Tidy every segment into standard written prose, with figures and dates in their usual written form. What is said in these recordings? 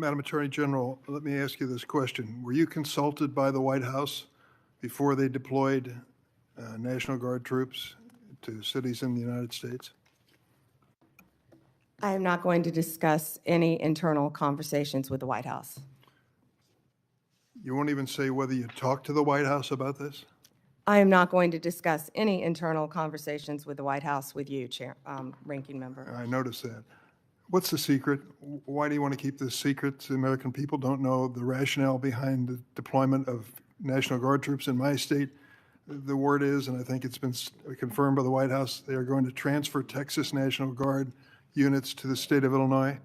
Madam Attorney General, let me ask you this question. Were you consulted by the White House before they deployed National Guard troops to cities in the United States? I am not going to discuss any internal conversations with the White House. You won't even say whether you talked to the White House about this? I am not going to discuss any internal conversations with the White House with you, Ranking Member. I noticed that. What's the secret? Why do you want to keep this secret? The American people don't know the rationale behind the deployment of National Guard troops in my state. The word is, and I think it's been confirmed by the White House, they are going to transfer Texas National Guard units to the state of Illinois.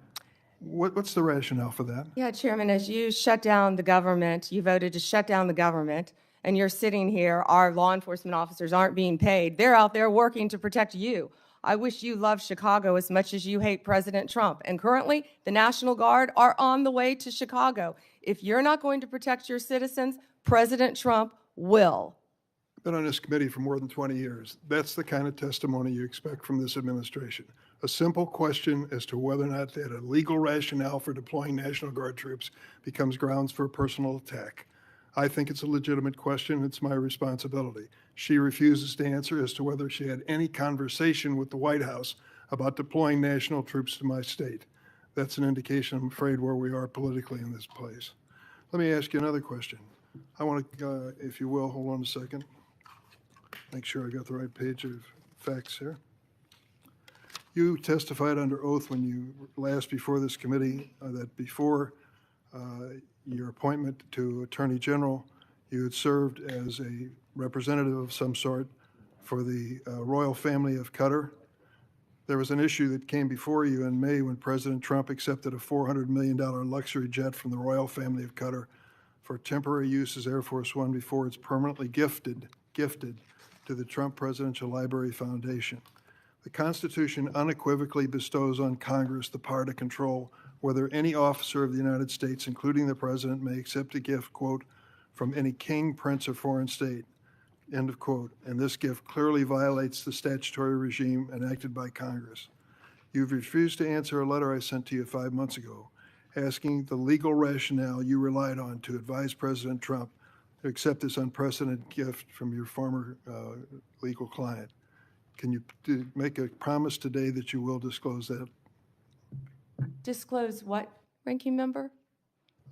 What's the rationale for that? Yeah, Chairman, as you shut down the government, you voted to shut down the government, and you're sitting here, our law enforcement officers aren't being paid. They're out there working to protect you. I wish you loved Chicago as much as you hate President Trump. And currently, the National Guard are on the way to Chicago. If you're not going to protect your citizens, President Trump will. I've been on this committee for more than 20 years. That's the kind of testimony you expect from this administration. A simple question as to whether or not they had a legal rationale for deploying National Guard troops becomes grounds for a personal attack. I think it's a legitimate question. It's my responsibility. She refuses to answer as to whether she had any conversation with the White House about deploying national troops to my state. That's an indication, I'm afraid, where we are politically in this place. Let me ask you another question. I want to, if you will, hold on a second. Make sure I got the right page of facts here. You testified under oath when you last before this committee that before your appointment to Attorney General, you had served as a representative of some sort for the royal family of Qatar. There was an issue that came before you in May when President Trump accepted a $400 million luxury jet from the royal family of Qatar for temporary use as Air Force One before it's permanently gifted to the Trump Presidential Library Foundation. The Constitution unequivocally bestows on Congress the power to control whether any officer of the United States, including the President, may accept a gift, quote, from any king, prince, or foreign state, end of quote. And this gift clearly violates the statutory regime enacted by Congress. You've refused to answer a letter I sent to you 5 months ago asking the legal rationale you relied on to advise President Trump to accept this unprecedented gift from your former legal client. Can you make a promise today that you will disclose that? Disclose what, Ranking Member?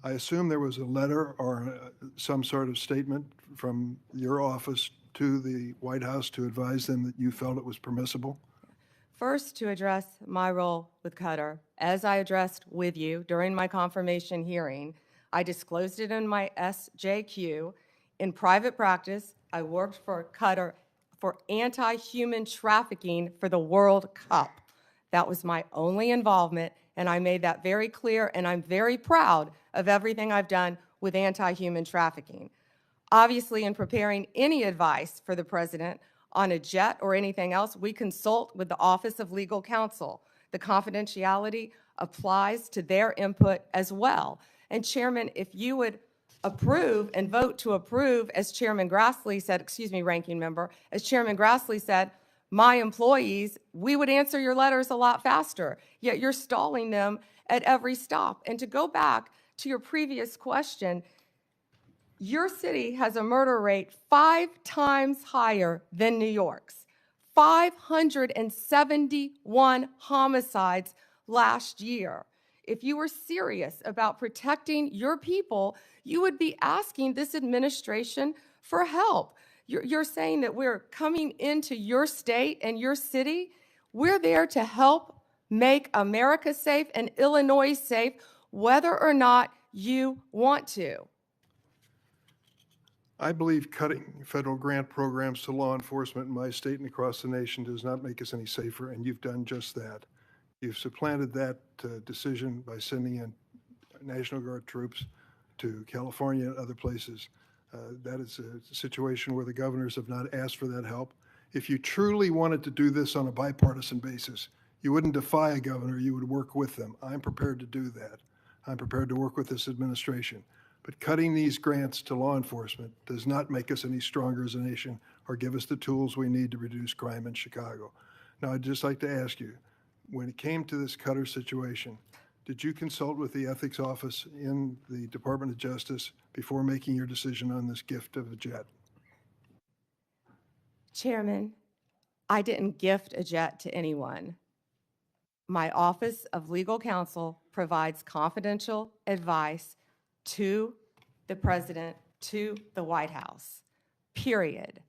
I assume there was a letter or some sort of statement from your office to the White House to advise them that you felt it was permissible? First, to address my role with Qatar, as I addressed with you during my confirmation hearing, I disclosed it in my SJQ. In private practice, I worked for Qatar for anti-human trafficking for the World Cup. That was my only involvement, and I made that very clear, and I'm very proud of everything I've done with anti-human trafficking. Obviously, in preparing any advice for the President on a jet or anything else, we consult with the Office of Legal Counsel. The confidentiality applies to their input as well. And Chairman, if you would approve and vote to approve, as Chairman Grassley said, excuse me, Ranking Member, as Chairman Grassley said, my employees, we would answer your letters a lot faster, yet you're stalling them at every stop. And to go back to your previous question, your city has a murder rate 5 times higher than New York's. 571 homicides last year. If you were serious about protecting your people, you would be asking this administration for help. You're saying that we're coming into your state and your city. We're there to help make America safe and Illinois safe, whether or not you want to. I believe cutting federal grant programs to law enforcement in my state and across the nation does not make us any safer, and you've done just that. You've supplanted that decision by sending in National Guard troops to California and other places. That is a situation where the governors have not asked for that help. If you truly wanted to do this on a bipartisan basis, you wouldn't defy a governor, you would work with them. I'm prepared to do that. I'm prepared to work with this administration. But cutting these grants to law enforcement does not make us any stronger as a nation or give us the tools we need to reduce crime in Chicago. Now, I'd just like to ask you, when it came to this Qatar situation, Did you consult with the ethics office in the Department of Justice before making your decision on this gift of a jet? Chairman, I didn't gift a jet to anyone. My Office of Legal Counsel provides confidential advice to the President, to the White House, period.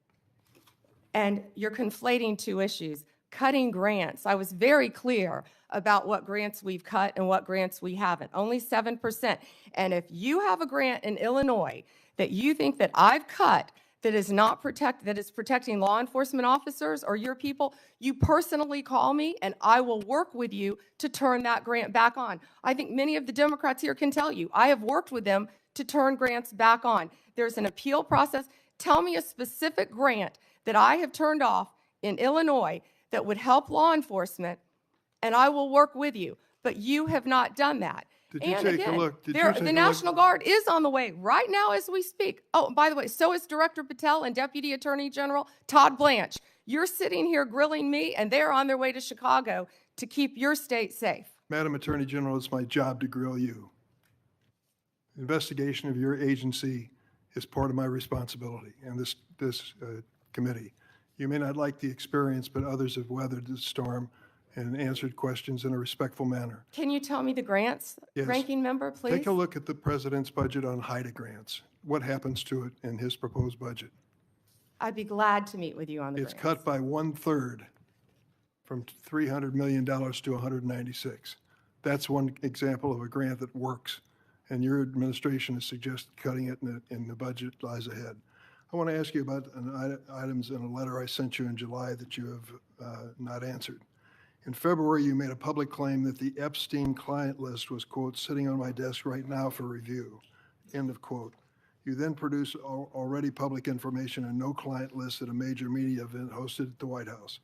And you're conflating two issues. Cutting grants, I was very clear about what grants we've cut and what grants we haven't, only 7%. And if you have a grant in Illinois that you think that I've cut that is not that is protecting law enforcement officers or your people, you personally call me and I will work with you to turn that grant back on. I think many of the Democrats here can tell you, I have worked with them to turn grants back on. There's an appeal process. Tell me a specific grant that I have turned off in Illinois that would help law enforcement, and I will work with you. But you have not done that. Did you And take again, a look? the National Guard is on the way right now as we speak. Oh, by the way, so is Director Patel and Deputy Attorney General Todd Blanche. You're sitting here grilling me, and they're on their way to Chicago to keep your state safe. Madam Attorney General, it's my job to grill you. Investigation of your agency is part of my responsibility and this committee. You may not like the experience, but others have weathered the storm and answered questions in a respectful manner. Can you tell me the grants, Yes. Ranking Member, please? Take a look at the president's budget on HIDA grants. What happens to it in his proposed budget? I'd be glad to meet with you on the It's grants. cut by 1/3 from $300 million to 196. That's one example of a grant that works, and your administration has suggested cutting it in the budget lies ahead. I want to ask you about items in a letter I sent you in July that you have not answered. In February, you made a public claim that the Epstein client list was, quote, sitting on my desk right now for review, end of quote. You then produced already public information and no client list at a major media event hosted at the White House.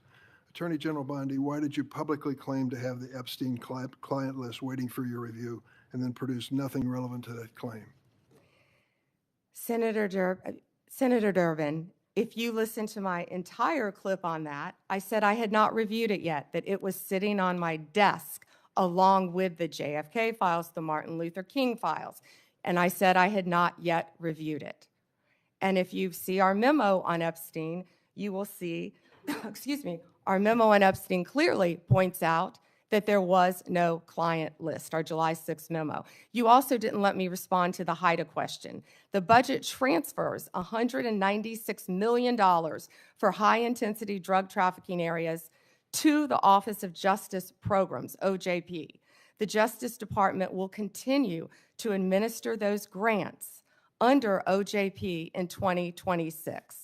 Attorney General Bondi, why did you publicly claim to have the Epstein client list waiting for your review and then produce nothing relevant to that claim? Senator Durbin, if you listen to my entire clip on that, I said I had not reviewed it yet, that it was sitting on my desk along with the JFK files, the Martin Luther King files, and I said I had not yet reviewed it. And if you see our memo on Epstein, you will see, excuse me, our memo on Epstein clearly points out that there was no client list, our July 6th memo. You also didn't let me respond to the HIDA question. The budget transfers $196 million for high-intensity drug trafficking areas to the Office of Justice Programs, OJP. The Justice Department will continue to administer those grants under OJP in 2026.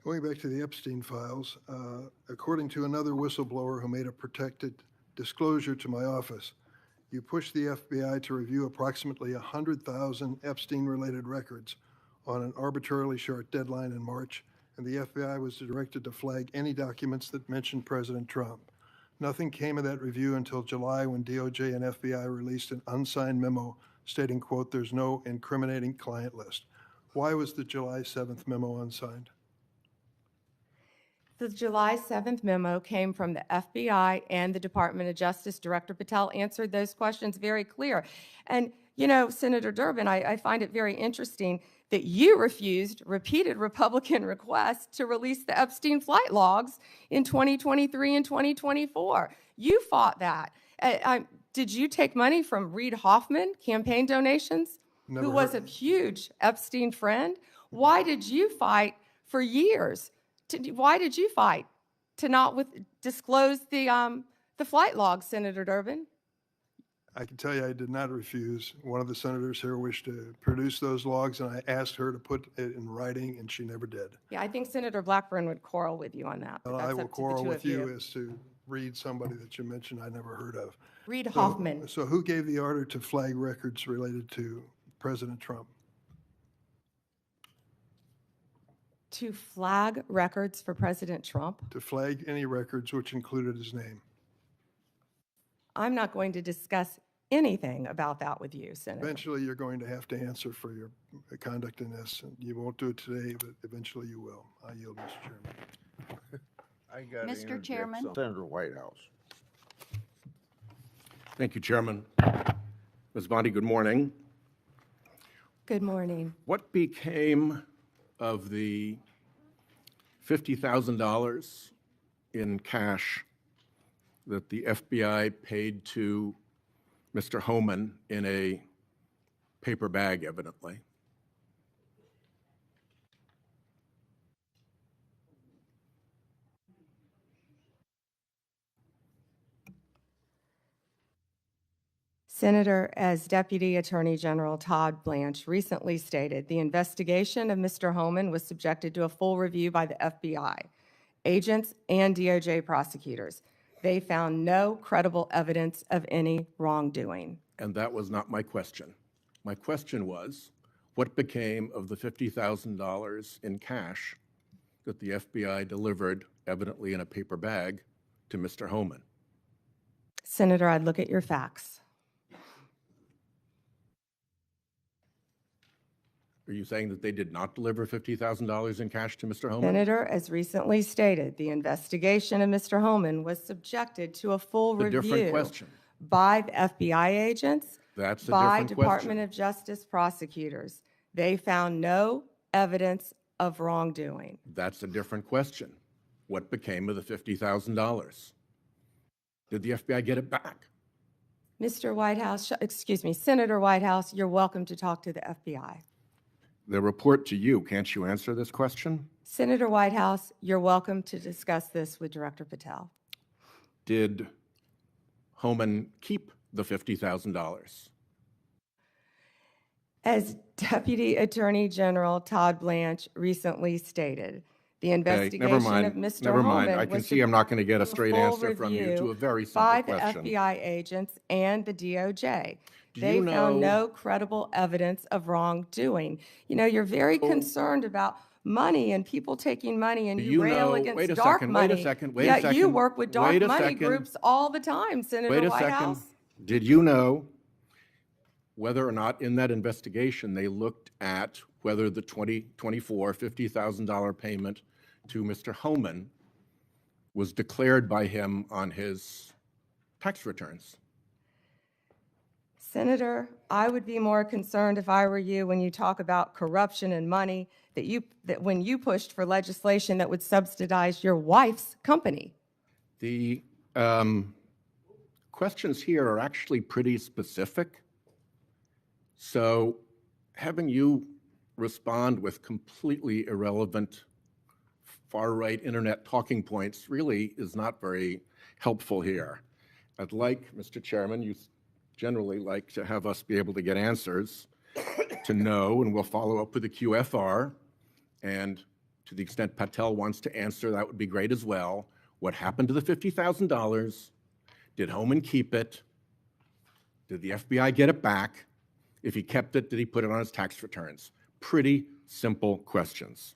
Going back to the Epstein files, according to another whistleblower who made a protected disclosure to my office, you pushed the FBI to review approximately 100,000 Epstein-related records on an arbitrarily short deadline in March, and the FBI was directed to flag any documents that mentioned President Trump. Nothing came of that review until July when DOJ and FBI released an unsigned memo stating, quote, there's no incriminating client list. Why was the July 7th memo unsigned? The July 7th memo came from the FBI and the Department of Justice. Director Patel answered those questions very clear. And, you know, Senator Durbin, I find it very interesting that you refused repeated Republican requests to release the Epstein flight logs in 2023 and 2024. You fought that. Did you take money from Reid Hoffman, campaign donations, Never who was a heard. huge Epstein friend? Why did you fight for years? Why did you fight to not disclose the flight logs, Senator Durbin? I can tell you I did not refuse. One of the senators here wished to produce those logs, and I asked her to put it in writing, and she never did. Yeah, I think Senator Blackburn would quarrel with you on that. But And that's I will up to the quarrel two with of you. you as to read somebody that you mentioned I never heard of. Reid So- Hoffman. So who gave the order to flag records related to President Trump? To flag records for President Trump? To flag any records which included his name? I'm not going to discuss anything about that with you, Senator. Eventually, you're going to have to answer for your conduct in this. And you won't do it today, but eventually you will. I yield, Mr. Chairman. I got Mr. Chairman? Senator Whitehouse. Thank you, Chairman. Ms. Bondi, good morning. Good morning. What became of the $50,000 in cash that the FBI paid to Mr. Homan in a paper bag, evidently? Senator, as Deputy Attorney General Todd Blanche recently stated, the investigation of Mr. Homan was subjected to a full review by the FBI, agents, and DOJ prosecutors. They found no credible evidence of any wrongdoing. And that was not my question. My question was, what became of the $50,000 in cash that the FBI delivered, evidently in a paper bag, to Mr. Homan? Senator, I'd look at your facts. Are you saying that they did not deliver $50,000 in cash to Mr. Homan? Senator, as recently stated, the investigation of Mr. Homan was subjected to a full A different review question. by the FBI agents, That's a by different Department question. of Justice prosecutors. They found no evidence of wrongdoing. That's a different question. What became of the $50,000? Did the FBI get it back? Mr. Whitehouse, excuse me, Senator Whitehouse, you're welcome to talk to the FBI. The report to you, can't you answer this question? Senator Whitehouse, you're welcome to discuss this with Director Patel. Did Homan keep the $50,000? As Deputy Attorney General Todd Blanche recently stated, the Okay, investigation never mind. of Mr. Never mind. Homan I can was see I'm not going to get a subject straight to full answer from you review to a very by simple the question. FBI agents and the DOJ. Do They you found know- no credible evidence of wrongdoing. You know, you're very concerned about money and people taking money, and Do you you rail know- against wait a dark second, wait a money. second, wait a Yet you second, work with dark wait a money second. groups all the time, Senator Wait a Whitehouse. second. Did you know whether or not in that investigation they looked at whether the 2024 $50,000 payment to Mr. Homan was declared by him on his tax returns? Senator, I would be more concerned if I were you when you talk about corruption and money that when you pushed for legislation that would subsidize your wife's company. The questions here are actually pretty specific. So having you respond with completely irrelevant far-right internet talking points really is not very helpful here. I'd like, Mr. Chairman, you generally like to have us be able to get answers to know, and we'll follow up with the QFR. And to the extent Patel wants to answer, that would be great as well. What happened to the $50,000? Did Homan keep it? Did the FBI get it back? If he kept it, did he put it on his tax returns? Pretty simple questions.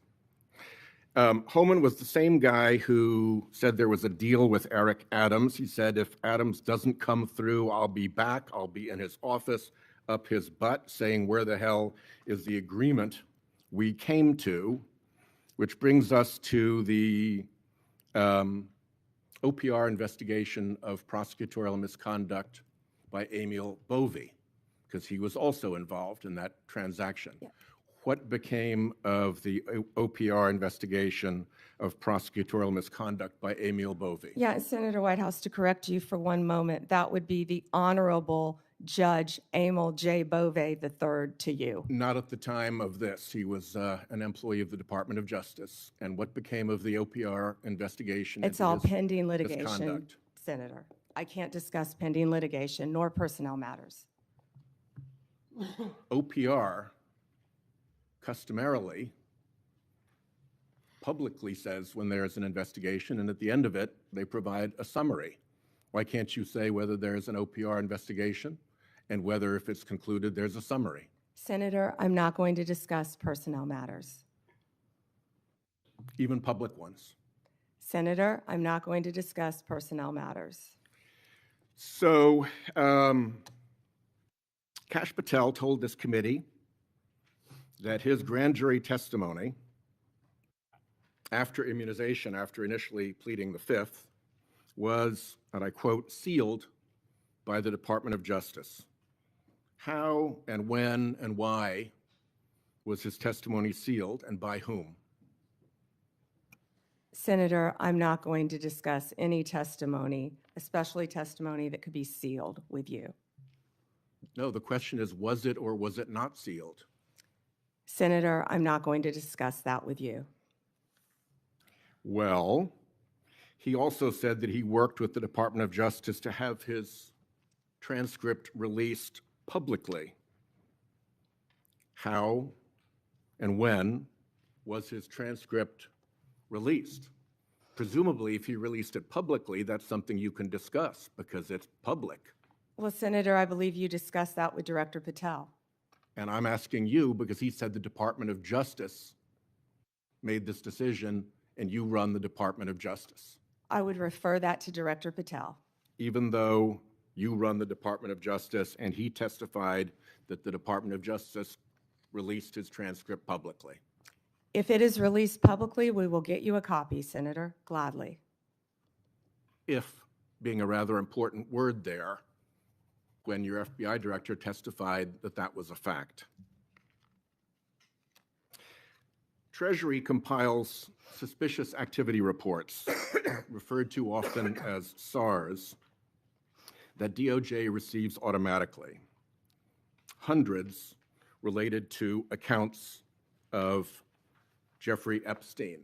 Homan was the same guy who said there was a deal with Eric Adams. He said, if Adams doesn't come through, I'll be back. I'll be in his office, up his butt, saying, where the hell is the agreement we came to? Which brings us to the OPR investigation of prosecutorial misconduct by Emil Bovee, because he was also involved in that transaction. Yeah. What became of the OPR investigation of prosecutorial misconduct by Emil Bovee? Yeah, Senator Whitehouse, to correct you for one moment, that would be the Honorable Judge Emil J. Bovee III to you. Not at the time of this. He was an employee of the Department of Justice. And what became of the OPR investigation? It's all pending litigation, misconduct? Senator. I can't discuss pending litigation nor personnel matters. OPR customarily publicly says when there's an investigation, and at the end of it, they provide a summary. Why can't you say whether there's an OPR investigation and whether, if it's concluded, there's a summary? Senator, I'm not going to discuss personnel matters. Even public ones? Senator, I'm not going to discuss personnel matters. So, Kash Patel told this committee that his grand jury testimony after immunization, after initially pleading the Fifth, was, and I quote, sealed by the Department of Justice? How and when and why was his testimony sealed, and by whom? Senator, I'm not going to discuss any testimony, especially testimony that could be sealed with you. No, the question is, was it or was it not sealed? Senator, I'm not going to discuss that with you. Well, he also said that he worked with the Department of Justice to have his transcript released publicly. How and when was his transcript released? Presumably, if he released it publicly, that's something you can discuss because it's public. Well, Senator, I believe you discussed that with Director Patel. And I'm asking you because he said the Department of Justice made this decision and you run the Department of Justice. I would refer that to Director Patel. Even though you run the Department of Justice and he testified that the Department of Justice released his transcript publicly. If it is released publicly, we will get you a copy, Senator, gladly. If being a rather important word there, when your FBI director testified that that was a fact. Treasury compiles suspicious activity reports, referred to often as SARs, that DOJ receives automatically. Hundreds related to accounts of Jeffrey Epstein.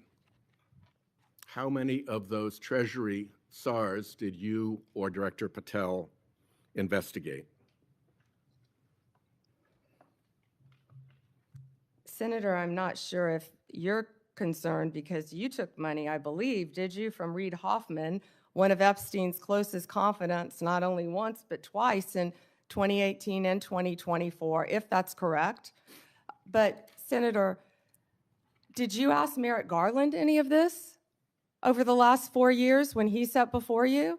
How many of those Treasury SARs did you or Director Patel investigate? Senator, I'm not sure if you're concerned because you took money, I believe, did you, from Reid Hoffman, one of Epstein's closest confidants, not only once but twice in 2018 and 2024, if that's correct. But Senator, did you ask Merrick Garland any of this over the last 4 years when he sat before you?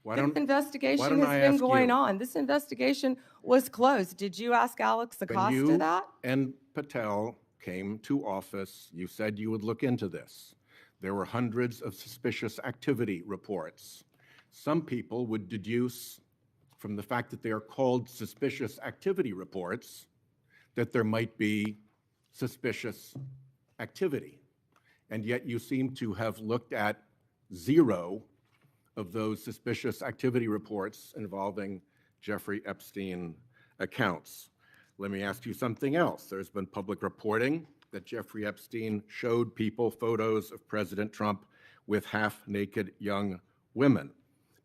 This investigation has been going on. This investigation was closed. Did you ask Alex Acosta that? And Patel came to office, you said you would look into this. There were hundreds of suspicious activity reports. Some people would deduce from the fact that they are called suspicious activity reports that there might be suspicious activity. And yet you seem to have looked at 0 of those suspicious activity reports involving Jeffrey Epstein accounts. Let me ask you something else. There's been public reporting that Jeffrey Epstein showed people photos of President Trump with half-naked young women.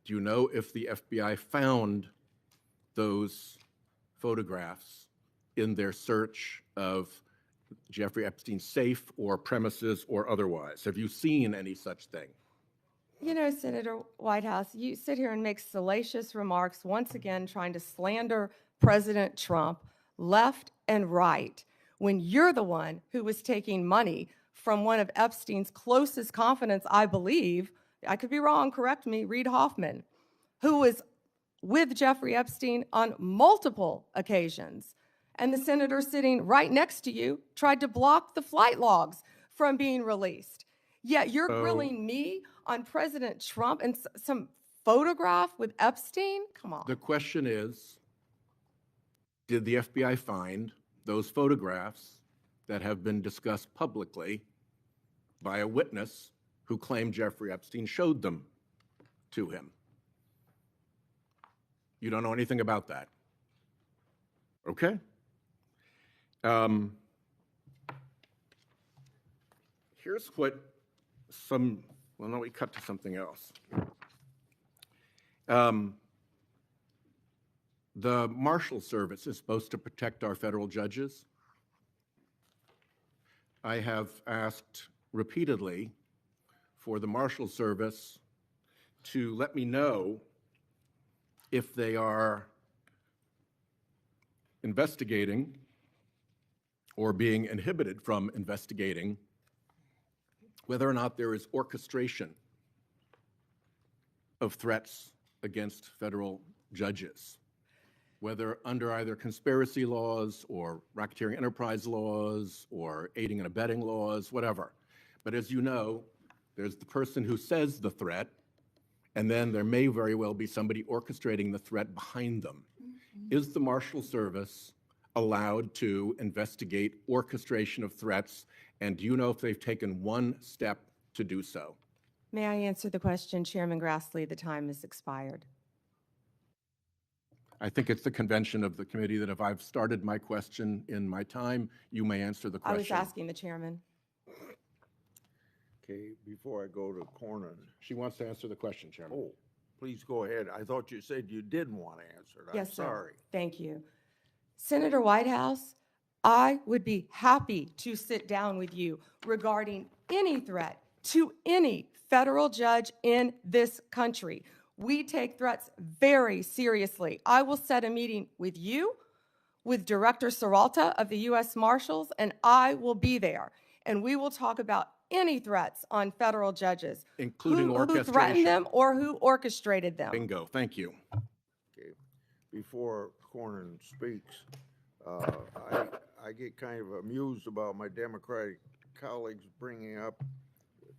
Do you know if the FBI found those photographs in their search of Jeffrey Epstein's safe or premises or otherwise? Have you seen any such thing? You know, Senator Whitehouse, you sit here and make salacious remarks, once again trying to slander President Trump left and right, when you're the one who was taking money from one of Epstein's closest confidants, I believe, I could be wrong, correct me, Reid Hoffman, who was with Jeffrey Epstein on multiple occasions. And the senator sitting right next to you tried to block the flight logs from being released. Yet you're grilling me on President Trump and some photograph with Epstein? Come on. The question is, did the FBI find those photographs that have been discussed publicly by a witness who claimed Jeffrey Epstein showed them to him? You don't know anything about that? Okay. Here's what well, no, we cut to something else. The Marshal Service is supposed to protect our federal judges. I have asked repeatedly for the Marshal Service to let me know if they are investigating or being inhibited from investigating whether or not there is orchestration of threats against federal judges, whether under either conspiracy laws or racketeering enterprise laws or aiding and abetting laws, whatever. But as you know, there's the person who says the threat, and then there may very well be somebody orchestrating the threat behind them. Is the Marshal Service allowed to investigate orchestration of threats, and do you know if they've taken one step to do so? May I answer the question, Chairman Grassley? The time has expired. I think it's the convention of the committee that if I've started my question in my time, you may answer the I question. was asking the chairman. Okay, before I go to Cornyn. She wants to answer the question, Chairman. Oh, please go ahead. I thought you said you didn't want to answer it. I'm Yes, sir. sorry. Thank you. Senator Whitehouse, I would be happy to sit down with you regarding any threat to any federal judge in this country. We take threats very seriously. I will set a meeting with you, with Director Serralta of the U.S. Marshals, and I will be there. And we will talk about any threats on federal judges. Including who orchestration. threatened them or who orchestrated them. Bingo, thank you. Okay, before Cornyn speaks, I get kind of amused about my Democratic colleagues bringing up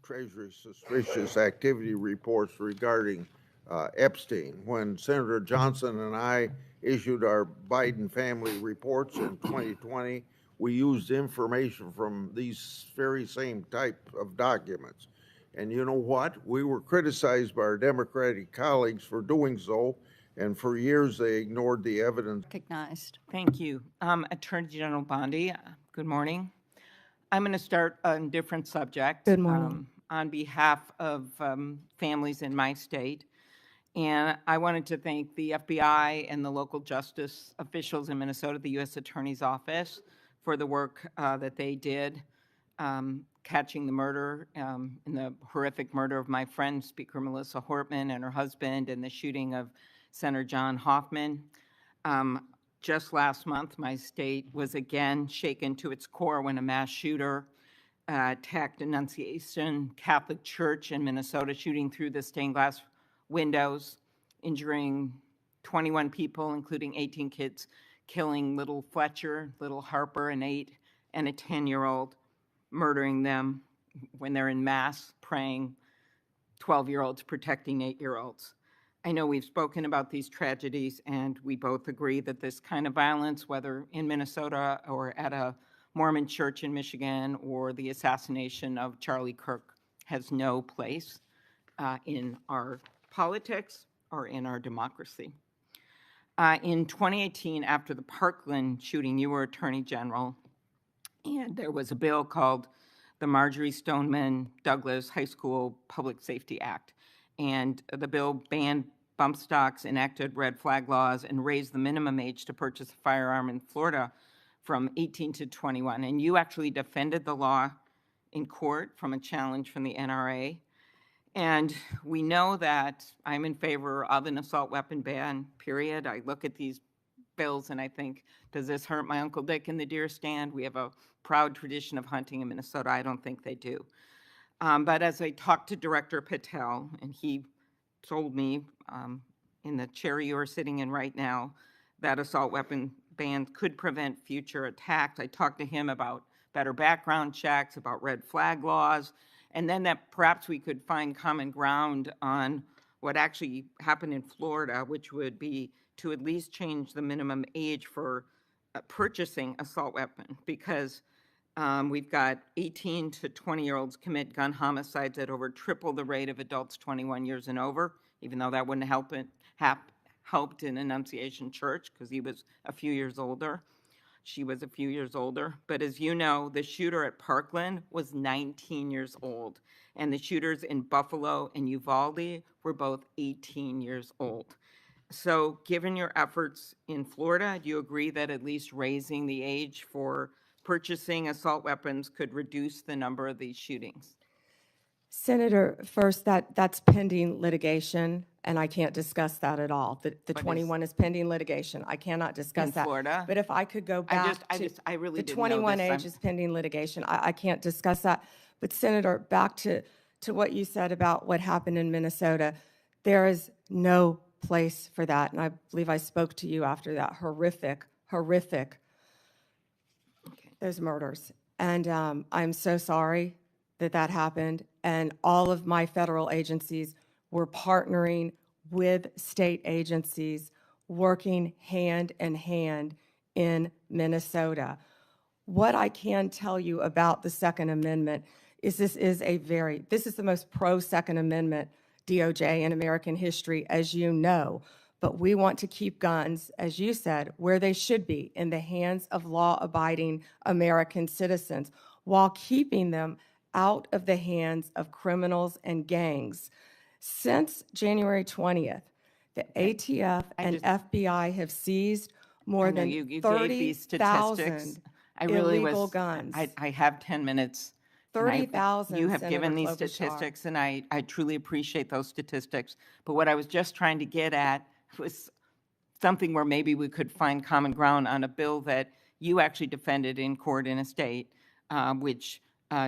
Treasury suspicious activity reports regarding Epstein. When Senator Johnson and I issued our Biden family reports in 2020, we used information from these very same type of documents. And you know what? We were criticized by our Democratic colleagues for doing so, and for years they ignored the evidence. Recognized. Thank you. Attorney General Bondi, good morning. I'm going to start on a different subject. Good morning. On behalf of families in my state. And I wanted to thank the FBI and the local justice officials in Minnesota, the U.S. Attorney's Office, for the work that they did catching the murder, in the horrific murder of my friend, Speaker Melissa Hortman, and her husband, and the shooting of Senator John Hoffman. Just last month, my state was again shaken to its core when a mass shooter attacked Annunciation Catholic Church in Minnesota, shooting through the stained glass windows, injuring 21 people, including 18 kids, killing little Fletcher, little Harper, an 8 and a 10-year-old, murdering them when they're in mass praying, 12-year-olds protecting 8-year-olds. I know we've spoken about these tragedies, and we both agree that this kind of violence, whether in Minnesota or at a Mormon church in Michigan or the assassination of Charlie Kirk, has no place in our politics or in our democracy. In 2018, after the Parkland shooting, you were Attorney General, and there was a bill called the Marjorie Stoneman Douglas High School Public Safety Act. And the bill banned bump stocks, enacted red flag laws, and raised the minimum age to purchase a firearm in Florida from 18 to 21. And you actually defended the law in court from a challenge from the NRA. And we know that I'm in favor of an assault weapon ban, period. I look at these bills and I think, does this hurt my Uncle Dick in the deer stand? We have a proud tradition of hunting in Minnesota. I don't think they do. But as I talked to Director Patel, and he told me in the chair you are sitting in right now, that assault weapon bans could prevent future attacks. I talked to him about better background checks, about red flag laws, and then that perhaps we could find common ground on what actually happened in Florida, which would be to at least change the minimum age for purchasing assault weapon, because we've got 18 to 20-year-olds commit gun homicides at over triple the rate of adults 21 years and over, even though that wouldn't helped in Annunciation Church because he was a few years older. She was a few years older. But as you know, the shooter at Parkland was 19 years old, and the shooters in Buffalo and Uvalde were both 18 years old. So given your efforts in Florida, do you agree that at least raising the age for purchasing assault weapons could reduce the number of these shootings? Senator, first, that's pending litigation, and I can't discuss that at all. The 21 is pending litigation. I cannot discuss In that. Florida? But if I could go back I really the didn't know 21 this. age is pending litigation. I can't discuss that. But Senator, back to what you said about what happened in Minnesota, there is no place for that. And I believe I spoke to you after that horrific, those murders. And I'm so sorry that happened. And all of my federal agencies We're partnering with state agencies, working hand in hand in Minnesota. What I can tell you about the Second Amendment is this is the most pro-Second Amendment DOJ in American history, as you know. But we want to keep guns, as you said, where they should be, in the hands of law-abiding American citizens, while keeping them out of the hands of criminals and gangs. Since January 20th, the ATF and FBI have seized more I know than you gave these statistics. 30,000 I really illegal was, guns. I have 10 minutes. and 30,000, You have Senator given these Klobuchar. statistics, and I truly appreciate those statistics. But what I was just trying to get at was something where maybe we could find common ground on a bill that you actually defended in court in a state, which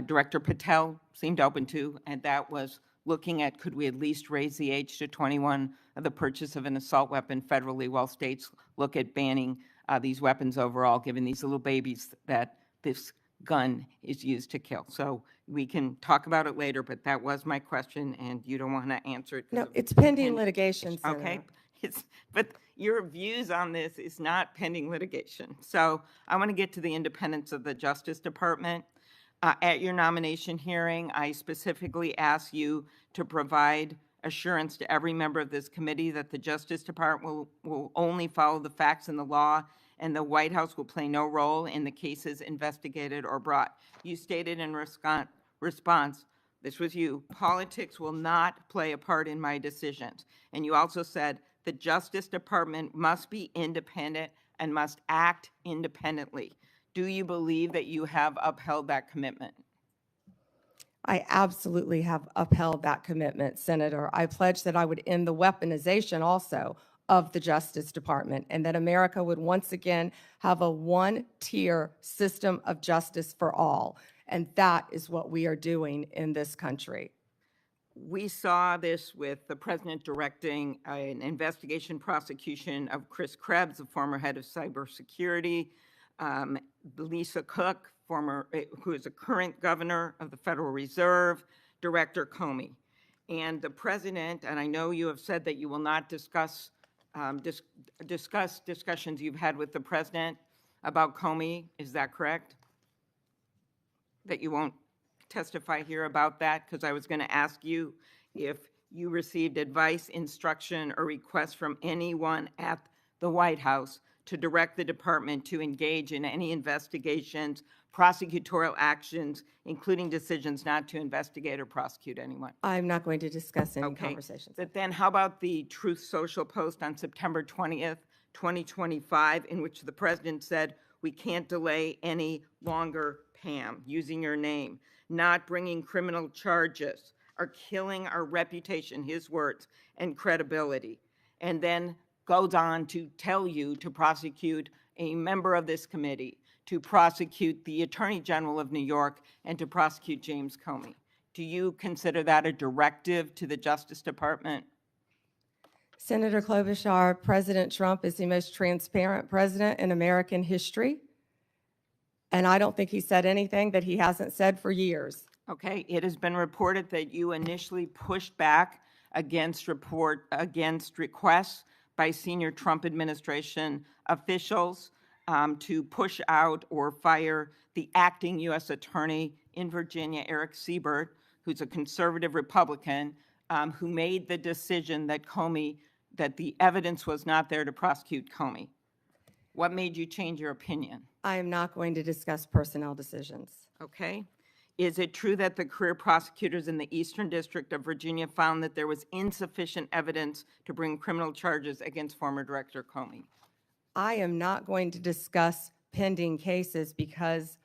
Director Patel seemed open to, and that was looking at, could we at least raise the age to 21 of the purchase of an assault weapon federally, while states look at banning these weapons overall, given these little babies that this gun is used to kill. So we can talk about it later, but that was my question, and you don't want to answer it. 'cause No, of it's pending pen- litigation, Okay, Senator. but your views on this is not pending litigation. So I want to get to the independence of the Justice Department. At your nomination hearing, I specifically asked you to provide assurance to every member of this committee that the Justice Department will only follow the facts and the law, and the White House will play no role in the cases investigated or brought. You stated in response, this was you, politics will not play a part in my decisions. And you also said the Justice Department must be independent and must act independently. Do you believe that you have upheld that commitment? I absolutely have upheld that commitment, Senator. I pledged that I would end the weaponization also of the Justice Department, and that America would once again have a one-tier system of justice for all. And that is what we are doing in this country. We saw this with the president directing an investigation prosecution of Chris Krebs, the former head of cybersecurity, Lisa Cook, who is a current governor of the Federal Reserve, Director Comey. And the president, and I know you have said that you will not discuss discussions you've had with the president about Comey. Is that correct? That you won't testify here about that? Because I was going to ask you if you received advice, instruction, or request from anyone at the White House to direct the department to engage in any investigations, prosecutorial actions, including decisions not to investigate or prosecute anyone. I'm not going to discuss any Okay. conversations. But then how about the Truth Social post on September 20th, 2025, in which the president said, "We can't delay any longer, Pam," using your name, "not bringing criminal charges are killing our reputation," his words, "and credibility." And then goes on to tell you to prosecute a member of this committee, to prosecute the Attorney General of New York, and to prosecute James Comey. Do you consider that a directive to the Justice Department? Senator Klobuchar, President Trump is the most transparent president in American history. And I don't think he said anything that he hasn't said for years. Okay, it has been reported that you initially pushed back against requests by senior Trump administration officials to push out or fire the acting U.S. Attorney in Virginia, Eric Siebert, who's a conservative Republican, who made the decision that the evidence was not there to prosecute Comey. What made you change your opinion? I am not going to discuss personnel decisions. Okay. Is it true that the career prosecutors in the Eastern District of Virginia found that there was insufficient evidence to bring criminal charges against former Director Comey? I am not going to discuss pending cases because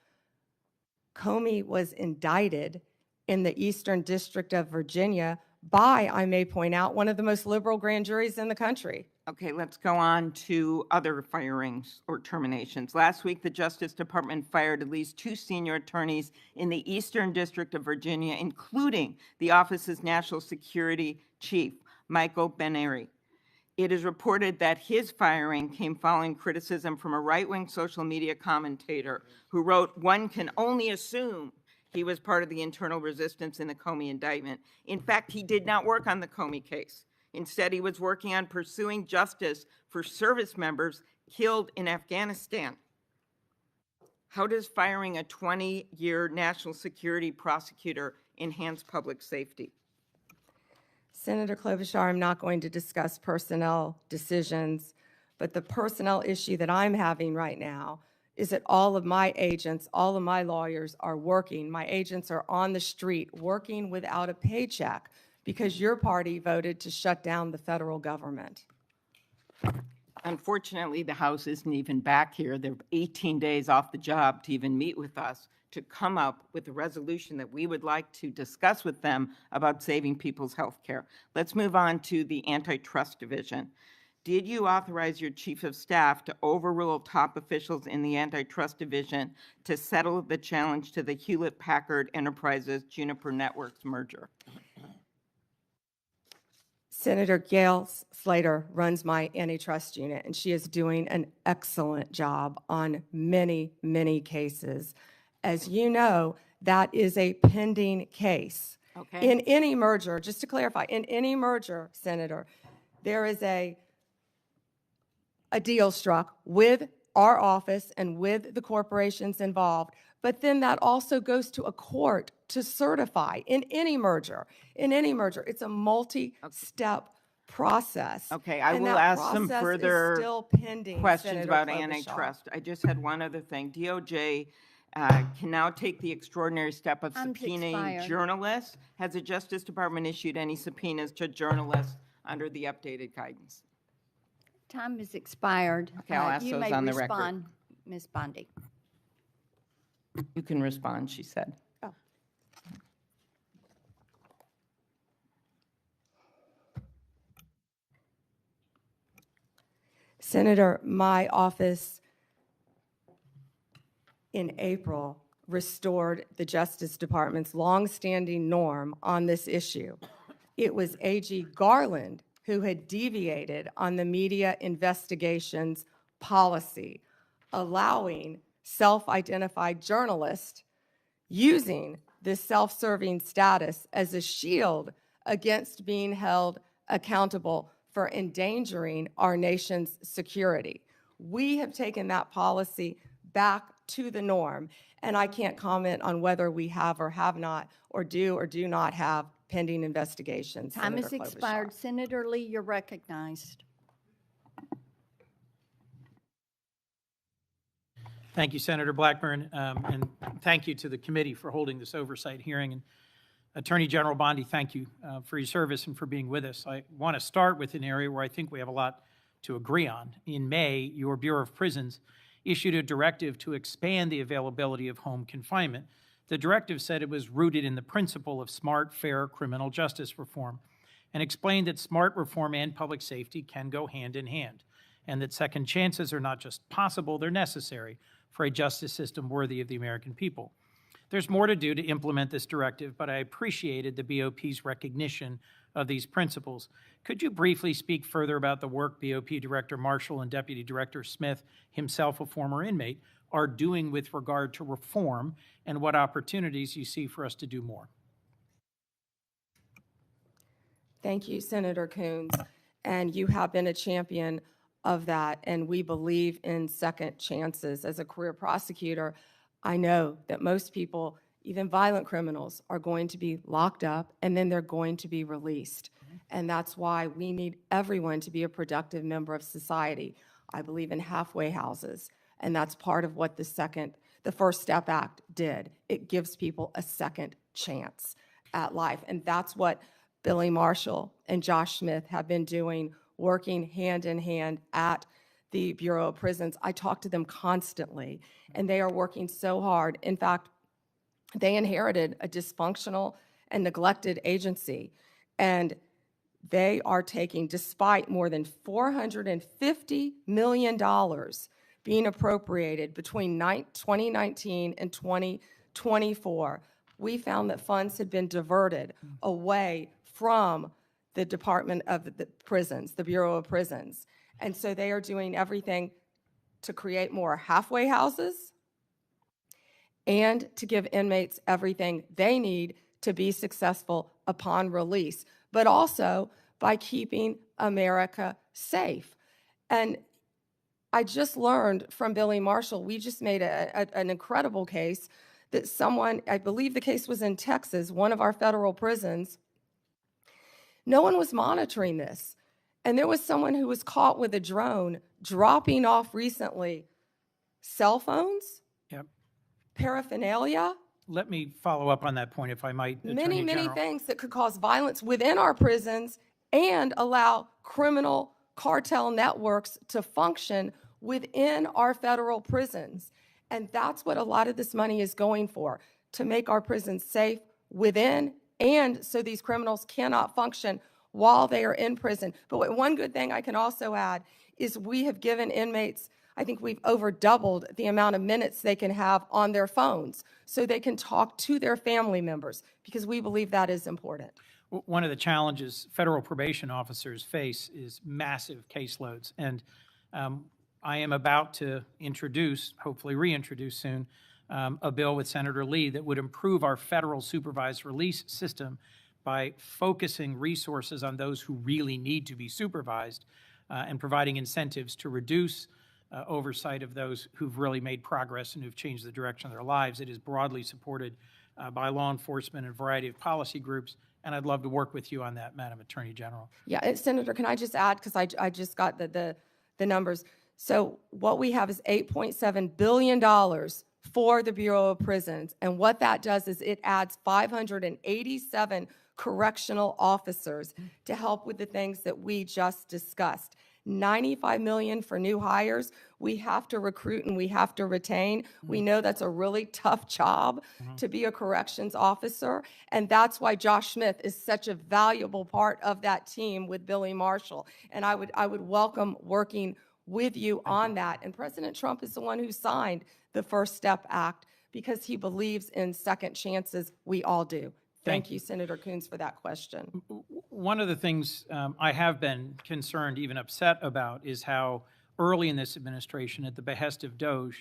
Comey was indicted in the Eastern District of Virginia by, I may point out, one of the most liberal grand juries in the country. Okay, let's go on to other firings or terminations. Last week, the Justice Department fired at least 2 senior attorneys in the Eastern District of Virginia, including the office's national security chief, Michael Benary. It is reported that his firing came following criticism from a right-wing social media commentator who wrote, "One can only assume He was part of the internal resistance in the Comey indictment. In fact, he did not work on the Comey case. Instead, he was working on pursuing justice for service members killed in Afghanistan. How does firing a 20-year national security prosecutor enhance public safety? Senator Klobuchar, I'm not going to discuss personnel decisions, but the personnel issue that I'm having right now is that all of my agents, all of my lawyers are working. My agents are on the street working without a paycheck because your party voted to shut down the federal government. Unfortunately, the House isn't even back here. They're 18 days off the job to even meet with us to come up with a resolution that we would like to discuss with them about saving people's health care. Let's move on to the Antitrust Division. Did you authorize your Chief of Staff to overrule top officials in the Antitrust Division to settle the challenge to the Hewlett-Packard Enterprises Juniper Networks merger? Senator Gail Slater runs my antitrust unit, and she is doing an excellent job on many, many cases. As you know, that is a pending case. Okay. In any merger, just to clarify, in any merger, Senator, there is a deal struck with our office and with the corporations involved, but then that also goes to a court to certify in any merger. In any merger, it's a multi-step process. Okay, I and will that ask some process is further still pending, questions Senator about Klobuchar. antitrust. I just had one other thing. DOJ can now take the extraordinary step of Time's subpoenaing expired. journalists. Has the Justice Department issued any subpoenas to journalists under the updated guidance? Time has expired. Okay, I'll ask You those may on the record. respond, Ms. Bondi. You can respond, she said. Oh. Senator, my office in April restored the Justice Department's longstanding norm on this issue. It was AG Garland who had deviated on the media investigations policy, allowing self-identified journalists using this self-serving status as a shield against being held accountable for endangering our nation's security. We have taken that policy back to the norm, and I can't comment on whether we have or have not, or do not have pending investigations. Time has Senator Klobuchar. expired. Senator Lee, you're recognized. Thank you, Senator Blackburn, and thank you to the committee for holding this oversight hearing. And Attorney General Bondi, thank you for your service and for being with us. I want to start with an area where I think we have a lot to agree on. In May, your Bureau of Prisons issued a directive to expand the availability of home confinement. The directive said it was rooted in the principle of smart, fair criminal justice reform and explained that smart reform and public safety can go hand in hand, and that second chances are not just possible, they're necessary for a justice system worthy of the American people. There's more to do to implement this directive, but I appreciated the BOP's recognition of these principles. Could you briefly speak further about the work BOP Director Marshall and Deputy Director Smith, himself a former inmate, are doing with regard to reform and what opportunities you see for us to do more? Thank you, Senator Coons. And you have been a champion of that, and we believe in second chances. As a career prosecutor, I know that most people, even violent criminals, are going to be locked up and then they're going to be released. And that's why we need everyone to be a productive member of society. I believe in halfway houses, and that's part of what the First Step Act did. It gives people a second chance at life, and that's what Billy Marshall and Josh Smith have been doing, working hand in hand at the Bureau of Prisons. I talk to them constantly, and they are working so hard. In fact, they inherited a dysfunctional and neglected agency, and they are taking, despite more than $450 million being appropriated between 2019 and 2024, we found that funds had been diverted away from the Department of the Prisons, the Bureau of Prisons. And so they are doing everything to create more halfway houses and to give inmates everything they need to be successful upon release, but also by keeping America safe. And I just learned from Billy Marshall, we just made an incredible case that someone, I believe the case was in Texas, one of our federal prisons, no one was monitoring this. And there was someone who was caught with a drone dropping off recently cell phones, Yep. paraphernalia, Let me follow up on that point, if I might, Attorney many General. things that could cause violence within our prisons and allow criminal cartel networks to function within our federal prisons. And that's what a lot of this money is going for, to make our prisons safe within and so these criminals cannot function while they are in prison. But one good thing I can also add is we have given inmates, I think we've over doubled the amount of minutes they can have on their phones so they can talk to their family members, because we believe that is important. One of the challenges federal probation officers face is massive caseloads. And I am about to introduce, hopefully reintroduce soon, a bill with Senator Lee that would improve our federal supervised release system by focusing resources on those who really need to be supervised and providing incentives to reduce oversight of those who've really made progress and who've changed the direction of their lives. It is broadly supported by law enforcement and a variety of policy groups, and I'd love to work with you on that, Madam Attorney General. Yeah, and Senator, can I just add, because I just got the numbers. So what we have is $8.7 billion for the Bureau of Prisons, and what that does is it adds 587 correctional officers to help with the things that we just discussed. $95 million for new hires. We have to recruit and we have to retain. We know that's a really tough job to be a corrections officer, and that's why Josh Smith is such a valuable part of that team with Billy Marshall. And I would welcome working with you on that. And President Trump is the one who signed the First Step Act because he believes in second chances. We all do. Thank you, Senator Coons, for that question. One of the things I have been concerned, even upset about, is how early in this administration, at the behest of DOJ,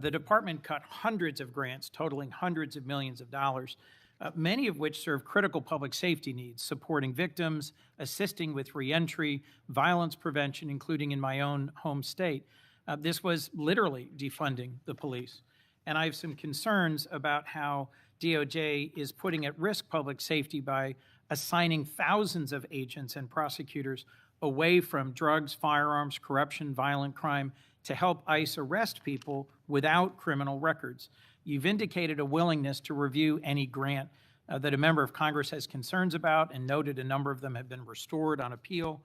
the department cut hundreds of grants totaling hundreds of millions of dollars, many of which serve critical public safety needs, supporting victims, assisting with reentry, violence prevention, including in my own home state. This was literally defunding the police. And I have some concerns about how DOJ is putting at risk public safety by assigning thousands of agents and prosecutors away from drugs, firearms, corruption, violent crime to help ICE arrest people without criminal records. You've indicated a willingness to review any grant that a member of Congress has concerns about, and noted a number of them have been restored on appeal.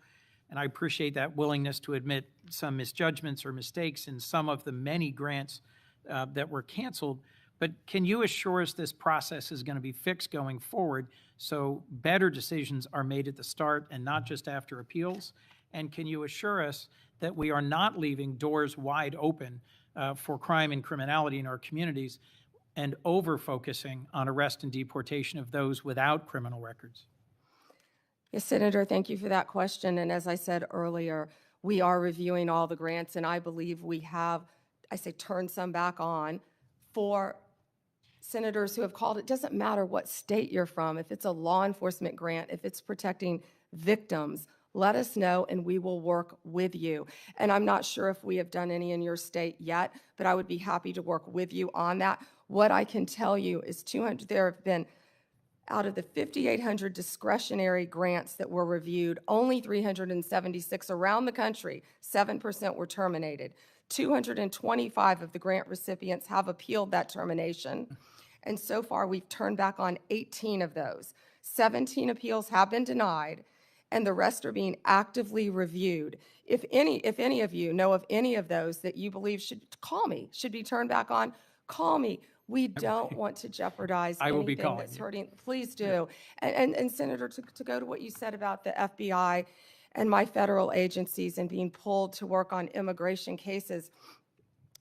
And I appreciate that willingness to admit some misjudgments or mistakes in some of the many grants that were canceled. But can you assure us this process is going to be fixed going forward so better decisions are made at the start and not just after appeals? And can you assure us that we are not leaving doors wide open for crime and criminality in our communities and over-focusing on arrest and deportation of those without criminal records? Yes, Senator, thank you for that question. And as I said earlier, we are reviewing all the grants, and I believe we have, I say, turned some back on for senators who have called. It doesn't matter what state you're from. If it's a law enforcement grant, if it's protecting victims, let us know and we will work with you. And I'm not sure if we have done any in your state yet, but I would be happy to work with you on that. What I can tell you is there have been, out of the 5,800 discretionary grants that were reviewed, only 376 around the country, 7% were terminated. 225 of the grant recipients have appealed that termination. And so far, we've turned back on 18 of those. 17 appeals have been denied, and the rest are being actively reviewed. If any of you know of any of those that you believe should be turned back on, call me. We don't want to jeopardize anything that's hurting. Please do. And Senator, to go to what you said about the FBI and my federal agencies and being pulled to work on immigration cases,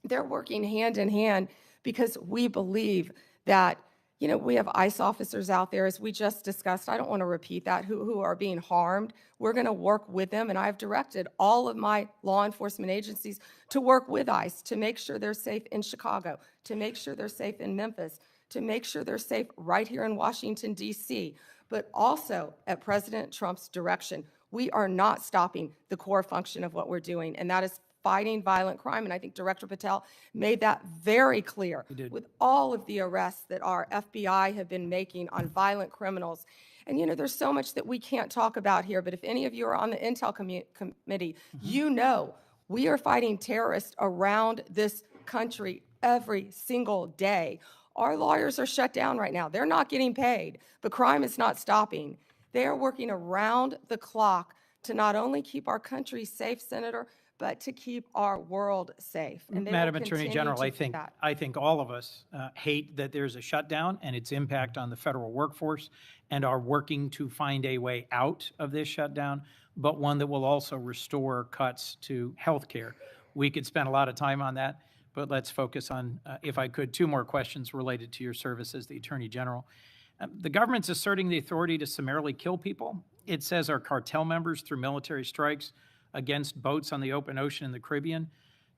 they're working hand in hand because we believe that You know, we have ICE officers out there, as we just discussed. I don't want to repeat that, who are being harmed. We're going to work with them, and I've directed all of my law enforcement agencies to work with ICE to make sure they're safe in Chicago, to make sure they're safe in Memphis, to make sure they're safe right here in Washington, D.C., but also at President Trump's direction. We are not stopping the core function of what we're doing, and that is fighting violent crime. And I think Director Patel made that very clear with all of the arrests that our FBI have been making on violent criminals. And, you know, there's so much that we can't talk about here, but if any of you are on the Intel Committee, you know we are fighting terrorists around this country every single day. Our lawyers are shut down right now. They're not getting paid, but crime is not stopping. They are working around the clock to not only keep our country safe, Senator, but to keep our world safe. And they will Madam Attorney continue General, to I do think, that. I think all of us hate that there's a shutdown and its impact on the federal workforce, and are working to find a way out of this shutdown, but one that will also restore cuts to healthcare. We could spend a lot of time on that, but let's focus on, if I could, two more questions related to your service as the Attorney General. The government's asserting the authority to summarily kill people. It says our cartel members through military strikes against boats on the open ocean in the Caribbean.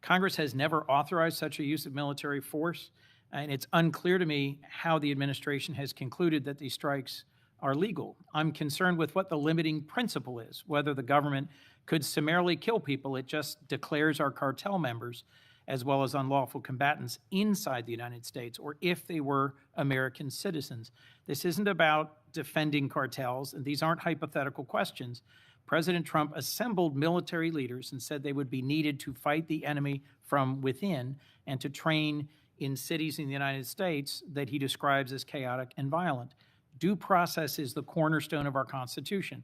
Congress has never authorized such a use of military force, and it's unclear to me how the administration has concluded that these strikes are legal. I'm concerned with what the limiting principle is, whether the government could summarily kill people. It just declares our cartel members as well as unlawful combatants inside the United States, or if they were American citizens. This isn't about defending cartels, and these aren't hypothetical questions. President Trump assembled military leaders and said they would be needed to fight the enemy from within and to train in cities in the United States that he describes as chaotic and violent. Due process is the cornerstone of our Constitution.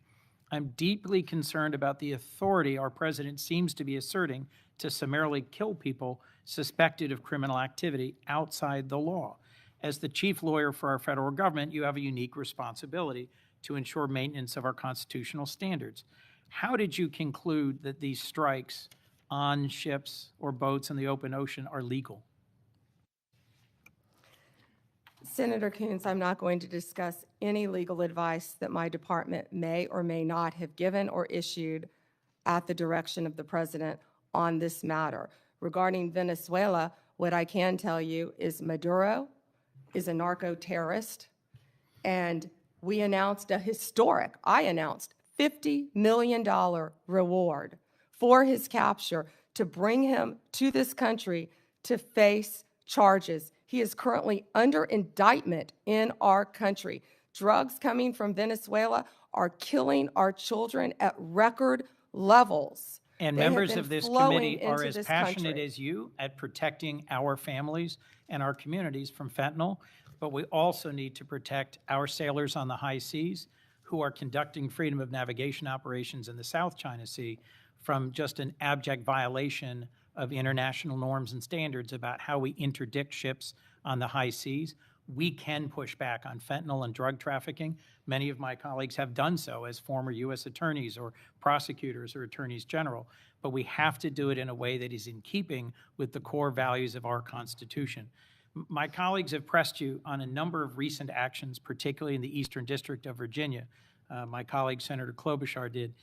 I'm deeply concerned about the authority our president seems to be asserting to summarily kill people suspected of criminal activity outside the law. As the chief lawyer for our federal government, you have a unique responsibility to ensure maintenance of our constitutional standards. How did you conclude that these strikes on ships or boats in the open ocean are legal? Senator Coons, I'm not going to discuss any legal advice that my department may or may not have given or issued at the direction of the president on this matter. Regarding Venezuela, what I can tell you is Maduro is a narco-terrorist, and we announced I announced $50 million reward for his capture to bring him to this country to face charges. He is currently under indictment in our country. Drugs coming from Venezuela are killing our children at record levels. And They have members been of this flowing committee are into as this passionate country. as you at protecting our families and our communities from fentanyl, but we also need to protect our sailors on the high seas who are conducting freedom of navigation operations in the South China Sea from just an abject violation of international norms and standards about how we interdict ships on the high seas. We can push back on fentanyl and drug trafficking. Many of my colleagues have done so as former U.S. attorneys or prosecutors or attorneys general, but we have to do it in a way that is in keeping with the core values of our Constitution. My colleagues have pressed you on a number of recent actions, particularly in the Eastern District of Virginia. My colleague, Senator Klobuchar, did.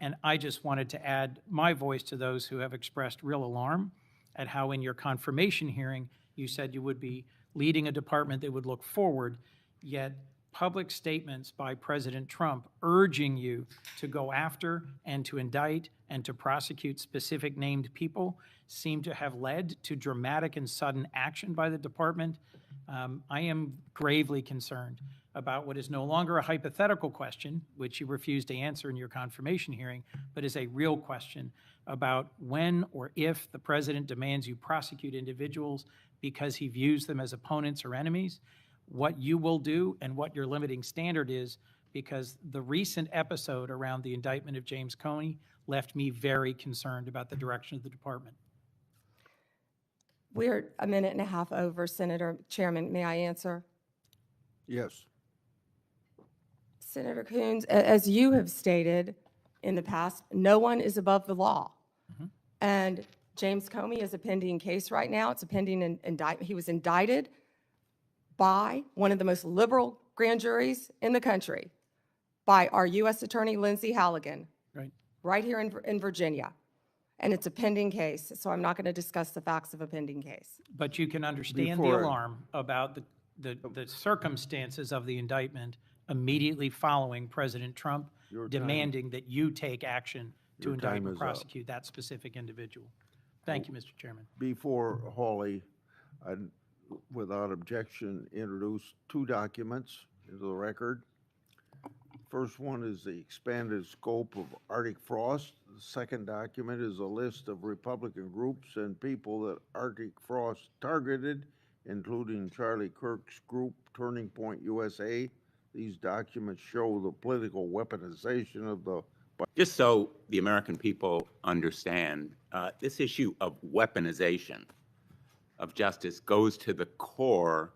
And I just wanted to add my voice to those who have expressed real alarm at how in your confirmation hearing, you said you would be leading a department that would look forward, yet public statements by President Trump urging you to go after and to indict and to prosecute specific named people seem to have led to dramatic and sudden action by the department. I am gravely concerned about what is no longer a hypothetical question, which you refused to answer in your confirmation hearing, but is a real question about when or if the president demands you prosecute individuals because he views them as opponents or enemies, what you will do and what your limiting standard is, because the recent episode around the indictment of James Comey left me very concerned about the direction of the department. We're a minute and a half over, Senator Chairman. May I answer? Yes. Senator Coons, as you have stated in the past, no one is above the law. And James Comey is a pending case right now. It's a pending indictment. He was indicted by one of the most liberal grand juries in the country, by our U.S. Attorney Lindsay Halligan, Right. right here in Virginia. And it's a pending case, so I'm not going to discuss the facts of a pending case. But you can understand the Before- alarm about the circumstances of the indictment immediately following President Trump Your time- demanding that you take action to Your indict time and is up. prosecute that specific individual. Thank you, Mr. Chairman. Before Hawley, I'd, without objection, introduce two documents into the record. First one is the expanded scope of Arctic frost. The second document is a list of Republican groups and people that Arctic frost targeted, including Charlie Kirk's group, Turning Point USA. These documents show the political weaponization of the Just so the American people understand, this issue of weaponization of justice goes to the core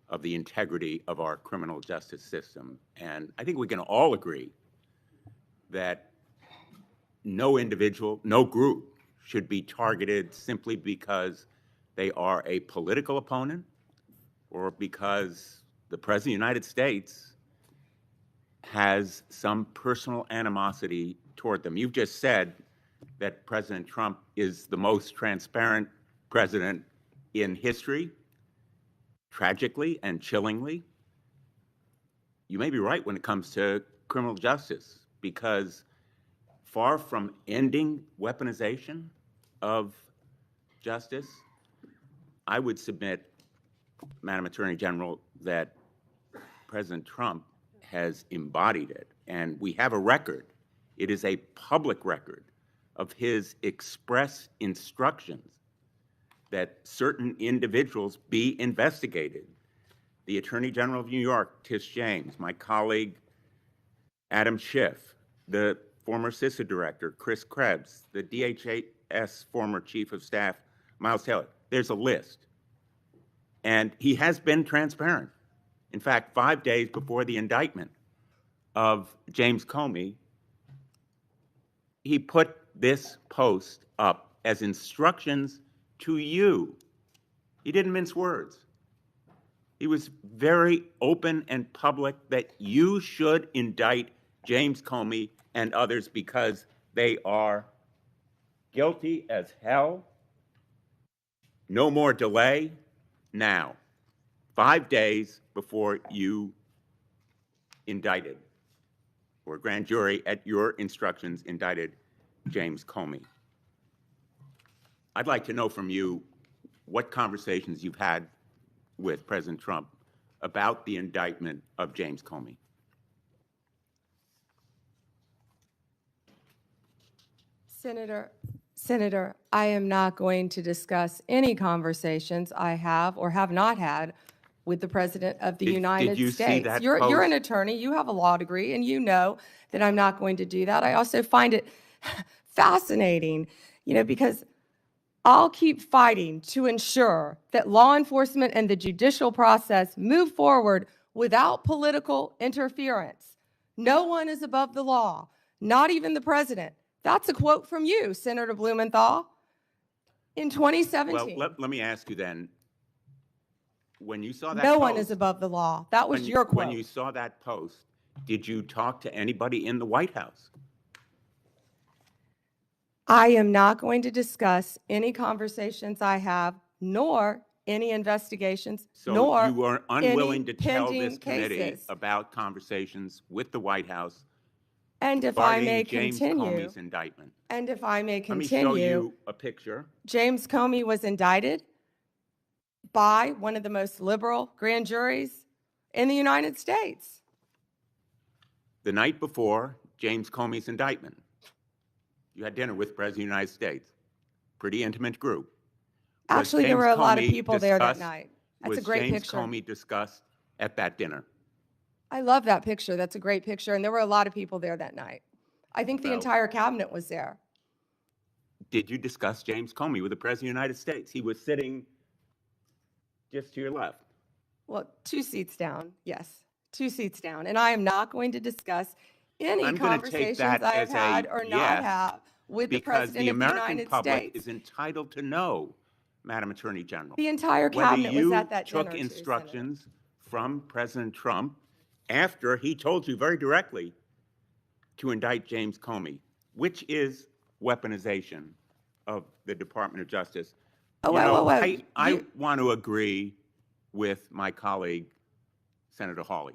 of the integrity of our criminal justice system. And I think we can all agree that no individual, no group should be targeted simply because they are a political opponent or because the President of the United States has some personal animosity toward them. You've just said that President Trump is the most transparent president in history, tragically and chillingly. You may be right when it comes to criminal justice, because far from ending weaponization of justice, I would submit, Madam Attorney General, that President Trump has embodied it. And we have a record. It is a public record of his express instructions that certain individuals be investigated. The Attorney General of New York, Tish James, my colleague Adam Schiff, the former CISA director, Chris Krebs, the DHS former Chief of Staff, Miles Taylor. There's a list. And he has been transparent. In fact, 5 days before the indictment of James Comey, he put this post up as instructions to you. He didn't mince words. He was very open and public that you should indict James Comey and others because they are guilty as hell. No more delay now. 5 days before you indicted, or grand jury at your instructions indicted James Comey. I'd like to know from you what conversations you've had with President Trump about the indictment of James Comey. Senator, I am not going to discuss any conversations I have or have not had with the President of the United did you States. see that You're post? an attorney, you have a law degree, and you know that I'm not going to do that. I also find it fascinating, because I'll keep fighting to ensure that law enforcement and the judicial process move forward without political interference. No one is above the law, not even the president. That's a quote from you, Senator Blumenthal, in 2017. Well, let me ask you then, when you saw that No post, one is above the law. That was your quote. When you saw that post, did you talk to anybody in the White House? I am not going to discuss any conversations I have, nor any investigations, So nor you were unwilling to tell this pending committee cases. about conversations with the White House And if I may regarding James continue, Comey's indictment. and if I may Let me show continue, you a picture. James Comey was indicted by one of the most liberal grand juries in the United States. The night before James Comey's indictment, you had dinner with the President of the United States. Pretty intimate group. Was Actually, there James were a lot of Comey people there that discussed- night. That's a great Was James picture. Comey discussed at that dinner? I love that picture. That's a great picture. And there were a lot of people there that night. I think the Well- entire cabinet was there. Did you discuss James Comey with the President of the United States? He was sitting just to your left. Well, 2 seats down, yes, 2 seats down. And I am not going to discuss any I'm gonna take conversations that I have as a had or not yes, have with the Because President the of the American United public States. is entitled to know, Madam Attorney General. The entire Whether cabinet was you at that dinner, took too, instructions from President Trump after he told you very directly to indict James Comey, which is weaponization of the Department of Justice. Oh, You know, whoa. I want to agree with my colleague, Senator Hawley,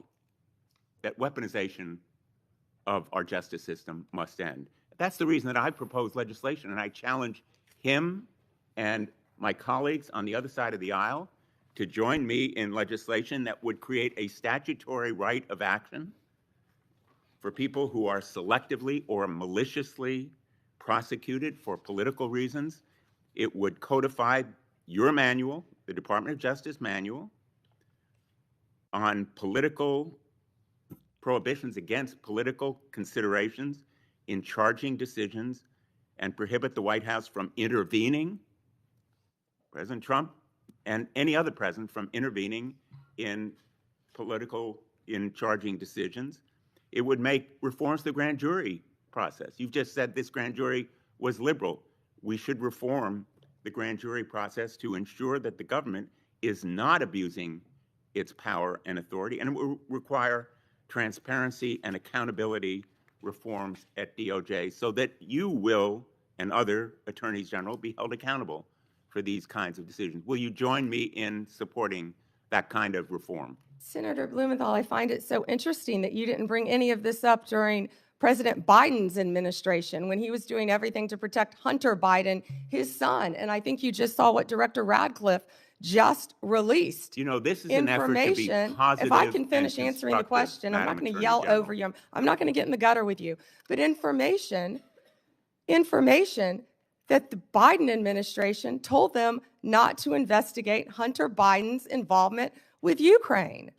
that weaponization of our justice system must end. That's the reason that I proposed legislation, and I challenge him and my colleagues on the other side of the aisle to join me in legislation that would create a statutory right of action for people who are selectively or maliciously prosecuted for political reasons. It would codify your manual, the Department of Justice manual, on political prohibitions against political considerations in charging decisions, and prohibit the White House from intervening, President Trump and any other president from intervening in charging decisions. It would make reforms to the grand jury process. You've just said this grand jury was liberal. We should reform the grand jury process to ensure that the government is not abusing its power and authority, and it will require transparency and accountability reforms at DOJ so that you will and other attorneys general be held accountable for these kinds of decisions. Will you join me in supporting that kind of reform? Senator Blumenthal, I find it so interesting that you didn't bring any of this up during President Biden's administration when he was doing everything to protect Hunter Biden, his son. And I think you just saw what Director Radcliffe just released. You know, this is an effort to be Information. positive. If I can finish and answering the constructive, question, I'm not Madam going to Attorney yell General. over you. I'm not going to get in the gutter with you. But information that the Biden administration told them not to investigate Hunter Biden's involvement with Ukraine.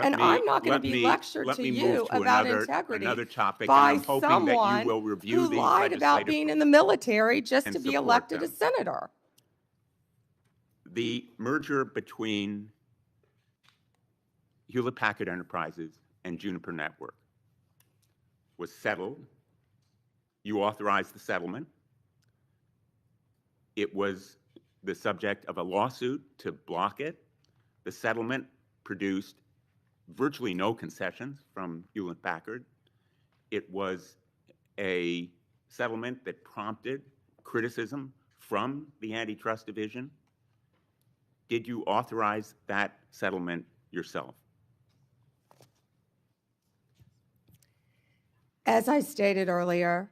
And I'm not going to be lectured to you about integrity another topic, by and I'm hoping that someone you will review who these lied about legislative being in the military just and to be support elected a them. senator. The merger between Hewlett-Packard Enterprises and Juniper Network was settled. You authorized the settlement. It was the subject of a lawsuit to block it. The settlement produced virtually no concessions from Hewlett-Packard. It was a settlement that prompted criticism from the Antitrust Division. Did you authorize that settlement yourself? As I stated earlier,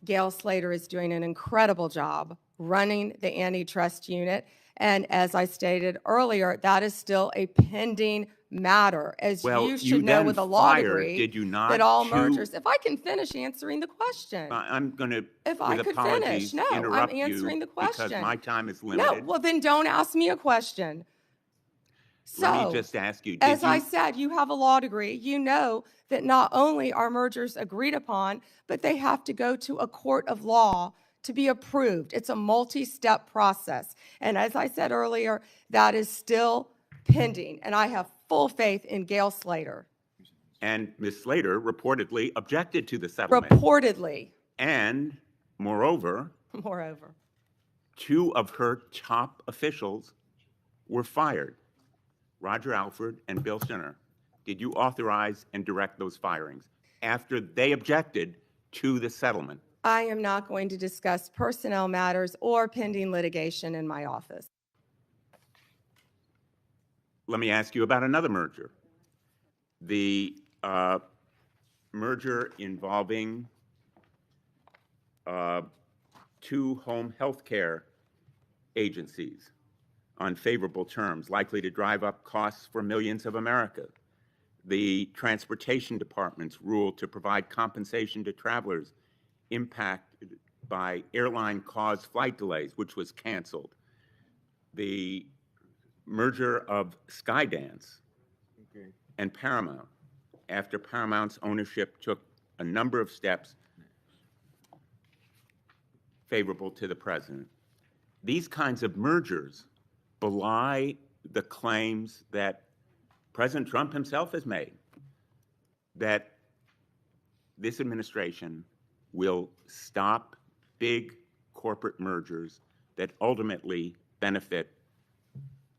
Gail Slater is doing an incredible job running the antitrust unit. And as I stated earlier, that is still a pending matter, as Well, you should know then with a law fired, degree, did you not, that all two- mergers, if I can finish answering the question. I'm going to, If I with could apologies, finish. No, I'm interrupt answering you the question. because my time is No, limited. well then don't ask me a question. Let me So, just ask you, as did I you, said, you have a law degree. You know that not only are mergers agreed upon, but they have to go to a court of law to be approved. It's a multi-step process. And as I said earlier, that is still pending. And I have full faith in Gail Slater. and Ms. Slater reportedly objected to the settlement. Reportedly, And moreover, moreover. 2 of her top officials were fired, Roger Alford and Bill Sinner. Did you authorize and direct those firings after they objected to the settlement? I am not going to discuss personnel matters or pending litigation in my office. Let me ask you about another merger. The merger involving 2 home health care agencies on favorable terms, likely to drive up costs for millions of Americans. The Transportation Department's rule to provide compensation to travelers impacted by airline-caused flight delays, which was canceled. The merger of Skydance and Paramount, after Paramount's ownership took a number of steps favorable to the president. These kinds of mergers belie the claims that President Trump himself has made, that this administration will stop big corporate mergers that ultimately benefit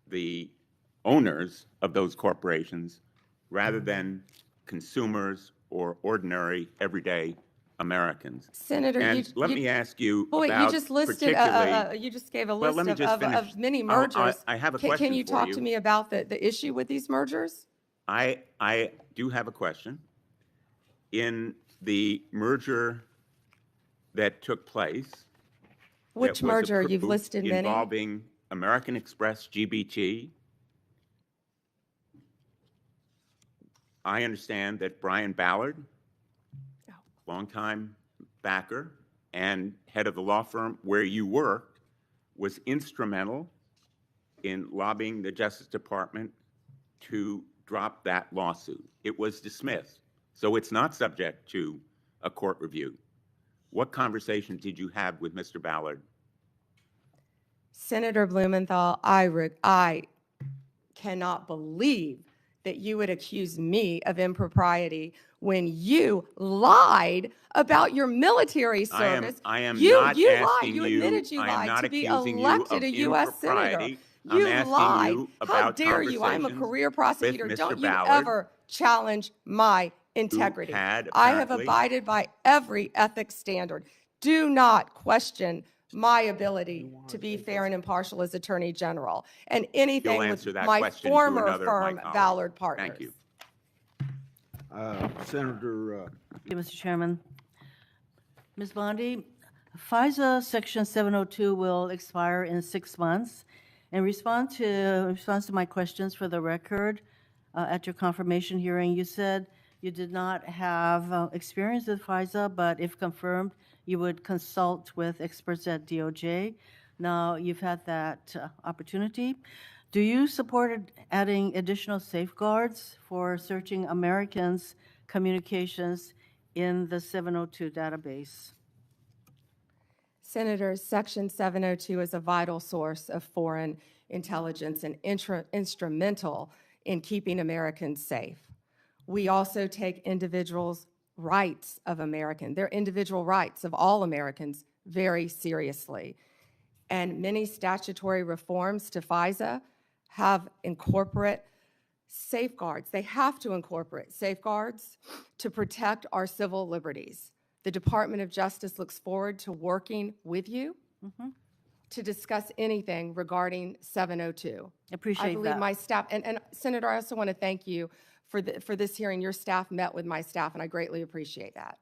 the owners of those corporations rather than consumers or ordinary, everyday Americans. Senator, And let me ask you But wait, you about just listed, particularly, you just gave a well, list let me just of finish. many I'll- mergers. I have a Can question you for talk you. to me about the issue with these mergers? I do have a question. In the merger that took place, Which that was merger? You've approved listed many. involving American Express GBT, I understand that Brian Ballard, longtime backer and head of the law firm where you worked, was instrumental in lobbying the Justice Department to drop that lawsuit. It was dismissed, so it's not subject to a court review. What conversations did you have with Mr. Ballard? Senator Blumenthal, I cannot believe that you would accuse me of impropriety when you lied about your military service. I am you not lied. asking You you- admitted you I am lied not to be accusing you elected of a U.S. senator. impropriety. I'm You asking lied. you How about dare you? I'm a conversations career with prosecutor. Mr. Don't you Ballard. ever challenge my integrity. had I have apparently- abided by every ethics standard. Do not question my ability to be fair and impartial as Attorney General, and anything You'll with answer that my question to former another of my firm, colleagues. Ballard Partners. Thank you. Senator, Thank you, Mr. Chairman. Ms. Bondi, FISA Section 702 will expire in 6 months. In response to my questions for the record, at your confirmation hearing, you said you did not have experience with FISA, but if confirmed, you would consult with experts at DOJ. Now, you've had that opportunity. Do you support adding additional safeguards for searching Americans' communications in the 702 database? Senator, Section 702 is a vital source of foreign intelligence and instrumental in keeping Americans safe. We also take individuals' rights of their individual rights of all Americans very seriously. And many statutory reforms to FISA have incorporate safeguards. They have to incorporate safeguards to protect our civil liberties. The Department of Justice looks forward to working with you to discuss anything regarding 702. Appreciate I believe that. my staff, and Senator, I also want to thank you for this hearing. Your staff met with my staff, and I greatly appreciate that.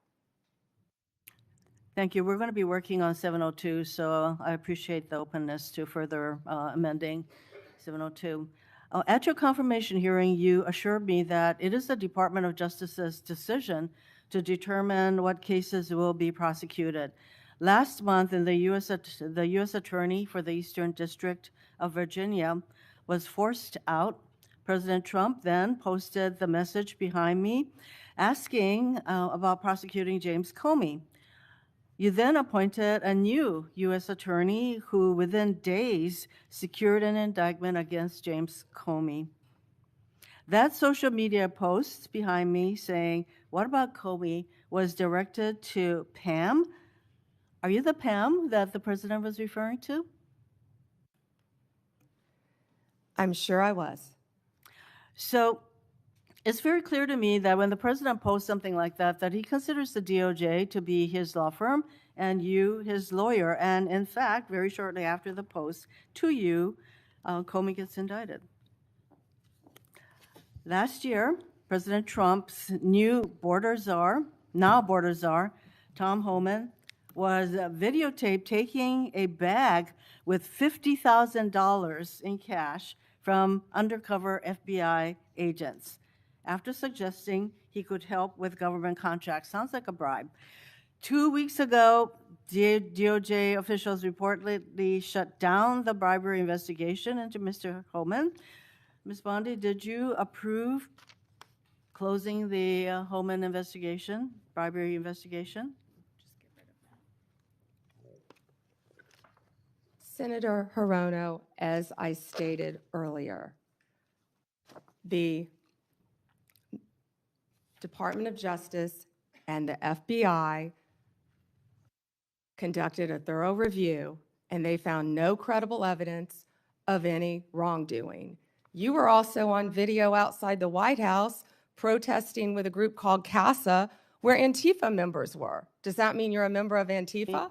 Thank you. We're going to be working on 702, so I appreciate the openness to further amending 702. At your confirmation hearing, you assured me that it is the Department of Justice's decision to determine what cases will be prosecuted. Last month, the U.S. Attorney for the Eastern District of Virginia was forced out. President Trump then posted the message behind me asking about prosecuting James Comey. You then appointed a new U.S. attorney who within days secured an indictment against James Comey. That social media post behind me saying, "What about Comey?" was directed to Pam. Are you the Pam that the president was referring to? I'm sure I was. So it's very clear to me that when the president posts something like that, that he considers the DOJ to be his law firm and you his lawyer. And in fact, very shortly after the post to you, Comey gets indicted. Last year, President Trump's new now border czar, Tom Homan, was videotaped taking a bag with $50,000 in cash from undercover FBI agents after suggesting he could help with government contracts. Sounds like a bribe. 2 weeks ago, DOJ officials reportedly shut down the bribery investigation into Mr. Homan. Ms. Bondi, did you approve closing the Homan investigation, bribery investigation? Senator Hirono, as I stated earlier, the Department of Justice and the FBI conducted a thorough review, and they found no credible evidence of any wrongdoing. You were also on video outside the White House protesting with a group called CASA where Antifa members were. Does that mean you're a member of Antifa?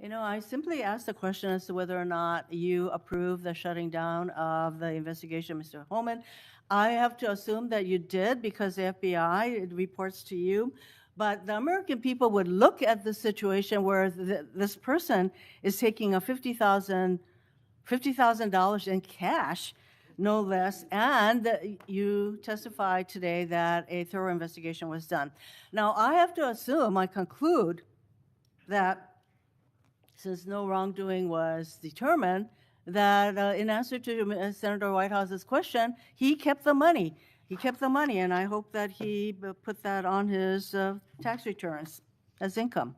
You know, I simply asked the question as to whether or not you approve the shutting down of the investigation, Mr. Holman. I have to assume that you did because the FBI it reports to you. But the American people would look at the situation where this person is taking a $50,000 in cash, no less, and you testified today that a thorough investigation was done. Now, I have to assume, I conclude, that since no wrongdoing was determined, that in answer to Senator Whitehouse's question, he kept the money. He kept the money, and I hope that he put that on his tax returns as income.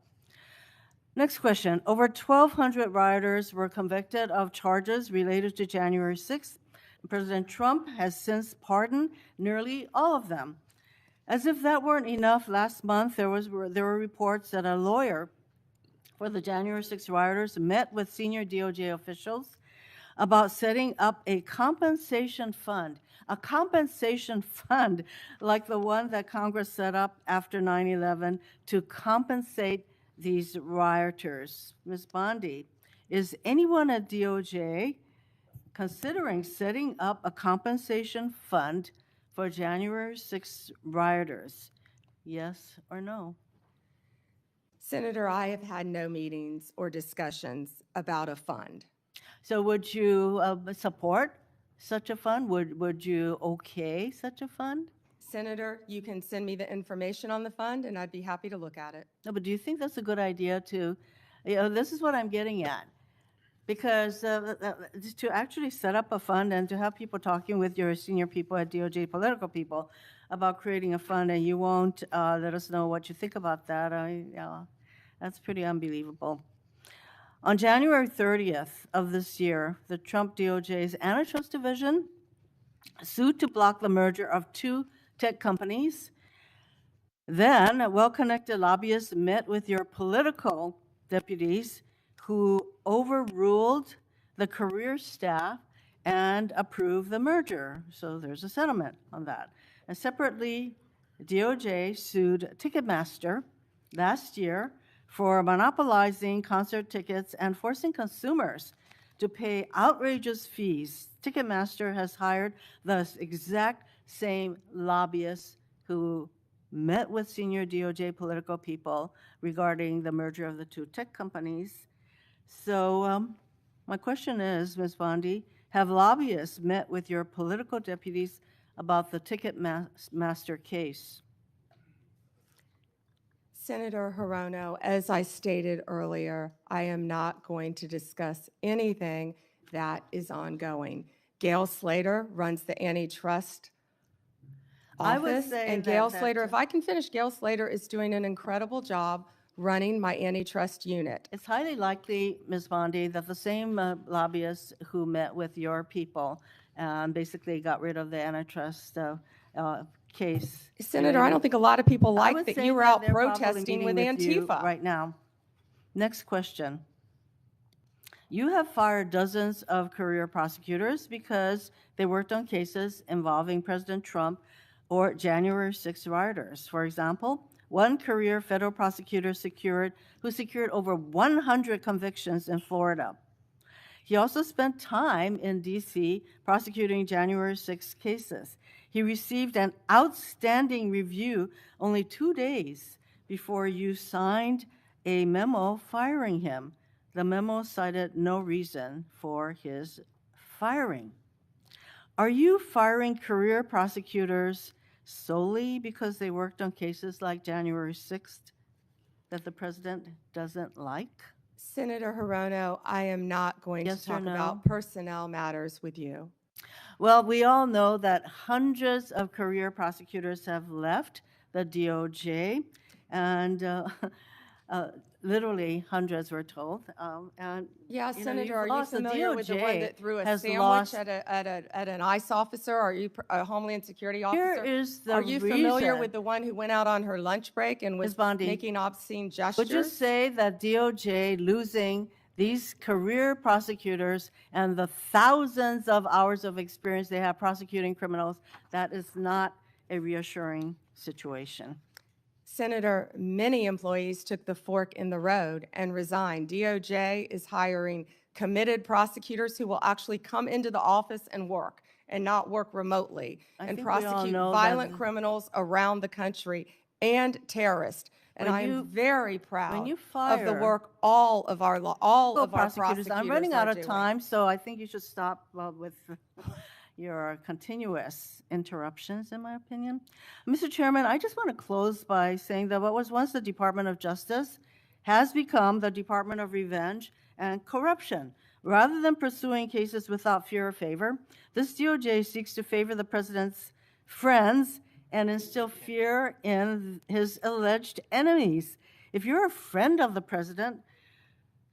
Next question. Over 1,200 rioters were convicted of charges related to January 6th. President Trump has since pardoned nearly all of them. As if that weren't enough, last month there were reports that a lawyer for the January 6th rioters met with senior DOJ officials about setting up a compensation fund like the one that Congress set up after 9/11 to compensate these rioters. Ms. Bondi, is anyone at DOJ considering setting up a compensation fund for January 6th rioters? Yes or no? Senator, I have had no meetings or discussions about a fund. So would you support such a fund? Would you okay such a fund? Senator, you can send me the information on the fund, and I'd be happy to look at it. No, but do you think that's a good idea to, this is what I'm getting at. Because to actually set up a fund and to have people talking with your senior people at DOJ, political people, about creating a fund, and you won't let us know what you think about that, that's pretty unbelievable. On January 30th of this year, the Trump DOJ's Antitrust Division sued to block the merger of two tech companies. Then, well-connected lobbyists met with your political deputies who overruled the career staff and approved the merger. So there's a settlement on that. And separately, DOJ sued Ticketmaster last year for monopolizing concert tickets and forcing consumers to pay outrageous fees. Ticketmaster has hired the exact same lobbyists who met with senior DOJ political people regarding the merger of the two tech companies. So my question is, Ms. Bondi, have lobbyists met with your political deputies about the Ticketmaster case? Senator Hirono, as I stated earlier, I am not going to discuss anything that is ongoing. Gail Slater runs the antitrust I would office, say and that- Gail that- Slater, if I can finish, Gail Slater is doing an incredible job running my antitrust unit. It's highly likely, Ms. Bondi, that the same lobbyists who met with your people basically got rid of the antitrust case. Senator, I don't think a lot of people I like would that say you were that out they're probably protesting with meeting you Antifa. right now. Next question. You have fired dozens of career prosecutors because they worked on cases involving President Trump or January 6 rioters. For example, one career federal prosecutor who secured over 100 convictions in Florida. He also spent time in D.C. prosecuting January 6 cases. He received an outstanding review only 2 days before you signed a memo firing him. The memo cited no reason for his firing. Are you firing career prosecutors solely because they worked on cases like January 6th that the president doesn't like? Senator Hirono, I am not going Yes to or talk no? about personnel matters with you. Well, we all know that hundreds of career prosecutors have left the DOJ, and literally hundreds, we're told. And Yeah, you know, Senator, you've are you lost- the familiar with the one DOJ that threw a has sandwich lost- at an ICE officer? Are you a Homeland Security officer? Here is the Are you familiar reason. with the one who went out on her lunch break and was Ms. Bondi, making obscene gestures? Would you say that DOJ losing These career prosecutors and the thousands of hours of experience they have prosecuting criminals, that is not a reassuring situation. Senator, many employees took the fork in the road and resigned. DOJ is hiring committed prosecutors who will actually come into the office and work and not work remotely I and think we all prosecute know violent that- criminals around the country and terrorists. And When I you- am very proud you of the fire work all of our prosecutors. I'm running out are of doing. time, so I think you should stop with your continuous interruptions, in my opinion. Mr. Chairman, I just want to close by saying that what was once the Department of Justice has become the Department of Revenge and Corruption. Rather than pursuing cases without fear or favor, this DOJ seeks to favor the president's friends and instill fear in his alleged enemies. If you're a friend of the president,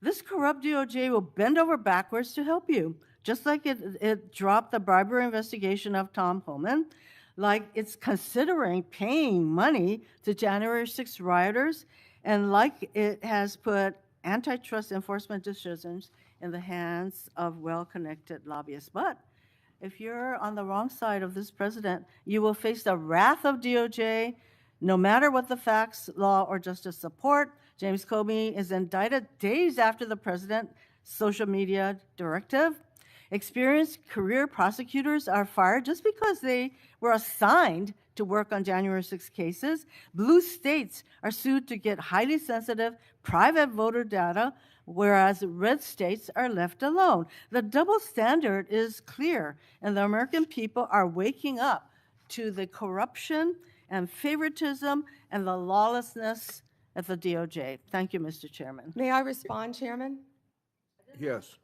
this corrupt DOJ will bend over backwards to help you, just like it dropped the bribery investigation of Tom Homan, like it's considering paying money to January 6 rioters, and like it has put antitrust enforcement decisions in the hands of well-connected lobbyists. But if you're on the wrong side of this president, you will face the wrath of DOJ, no matter what the facts, law, or justice support. James Comey is indicted days after the president's social media directive. Experienced career prosecutors are fired just because they were assigned to work on January 6 cases. Blue states are sued to get highly sensitive private voter data, whereas red states are left alone. The double standard is clear, and the American people are waking up to the corruption and favoritism and the lawlessness at the DOJ. Thank you, Mr. Chairman. May I respond, Chairman? Yes.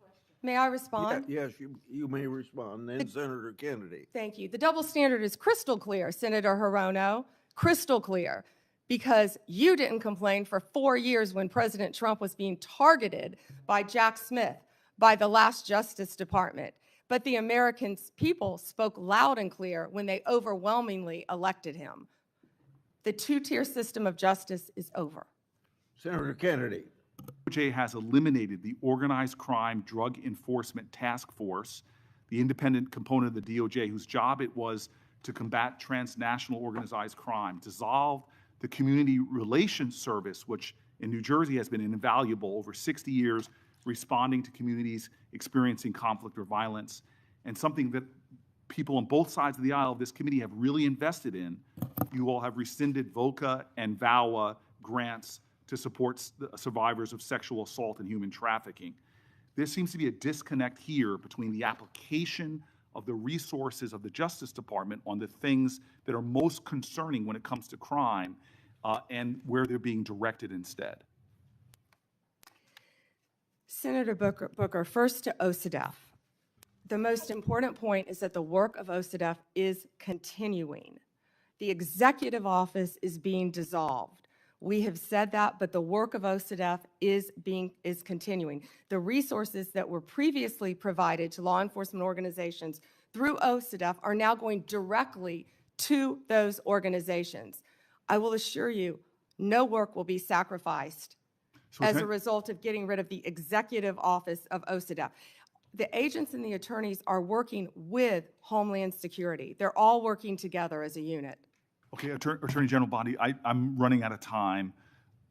May I respond? Yes, you may respond. Then Senator Kennedy. Thank you. The double standard is crystal clear, Senator Hirono, crystal clear, because you didn't complain for 4 years when President Trump was being targeted by Jack Smith, by the last Justice Department. But the American people spoke loud and clear when they overwhelmingly elected him. The two-tier system of justice is over. Senator Kennedy. DOJ has eliminated the Organized Crime Drug Enforcement Task Force, the independent component of the DOJ whose job it was to combat transnational organized crime, dissolved the Community Relations Service, which in New Jersey has been invaluable over 60 years, responding to communities experiencing conflict or violence, and something that people on both sides of the aisle of this committee have really invested in. You all have rescinded VOCA and VAWA grants to support survivors of sexual assault and human trafficking. There seems to be a disconnect here between the application of the resources of the Justice Department on the things that are most concerning when it comes to crime and where they're being directed instead. Senator Booker, first to OCDEF. The most important point is that the work of OCDEF is continuing. The executive office is being dissolved. We have said that, but the work of OCDEF is continuing. The resources that were previously provided to law enforcement organizations through OCDEF are now going directly to those organizations. I will assure you, no work will be sacrificed as a result of getting rid of the executive office of OCDEF. The agents and the attorneys are working with Homeland Security. They're all working together as a unit. Okay, Attorney General Bondi, I'm running out of time,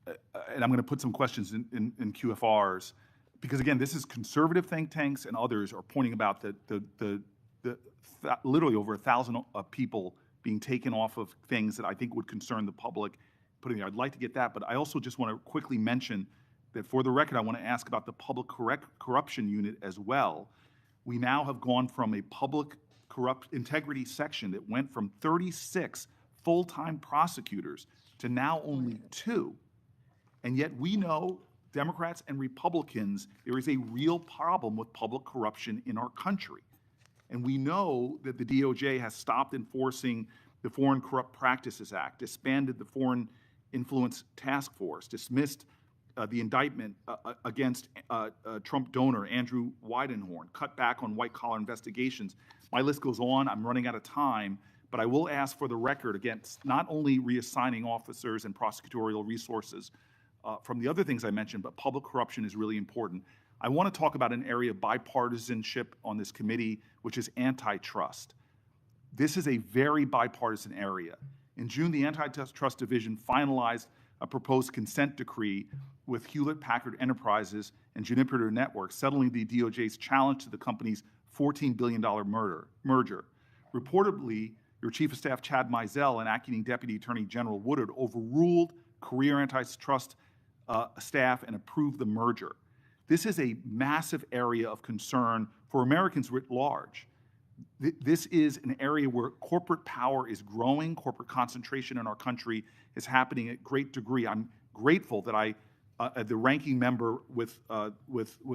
and I'm going to put some questions in QFRs, because again, this is conservative think tanks and others are pointing about literally over 1,000 people being taken off of things that I think would concern the public. I'd like to get that, but I also just want to quickly mention that for the record, I want to ask about the Public Corruption Unit as well. We now have gone from a public integrity section that went from 36 full-time prosecutors to now only 2. And yet we know, Democrats and Republicans, there is a real problem with public corruption in our country. And we know that the DOJ has stopped enforcing the Foreign Corrupt Practices Act, disbanded the Foreign Influence Task Force, dismissed the indictment against Trump donor Andrew Weidenhorn, cut back on white-collar investigations. My list goes on. I'm running out of time. But I will ask for the record against not only reassigning officers and prosecutorial resources from the other things I mentioned, but public corruption is really important. I want to talk about an area of bipartisanship on this committee, which is antitrust. This is a very bipartisan area. In June, the Antitrust Division finalized a proposed consent decree with Hewlett-Packard Enterprises and Juniper Networks, settling the DOJ's challenge to the company's $14 billion merger. Reportedly, your Chief of Staff, Chad Mizell, and Acting Deputy Attorney General Woodard overruled career antitrust staff and approved the merger. This is a massive area of concern for Americans writ large. This is an area where corporate power is growing, corporate concentration in our country is happening at great degree. I'm grateful that the ranking member with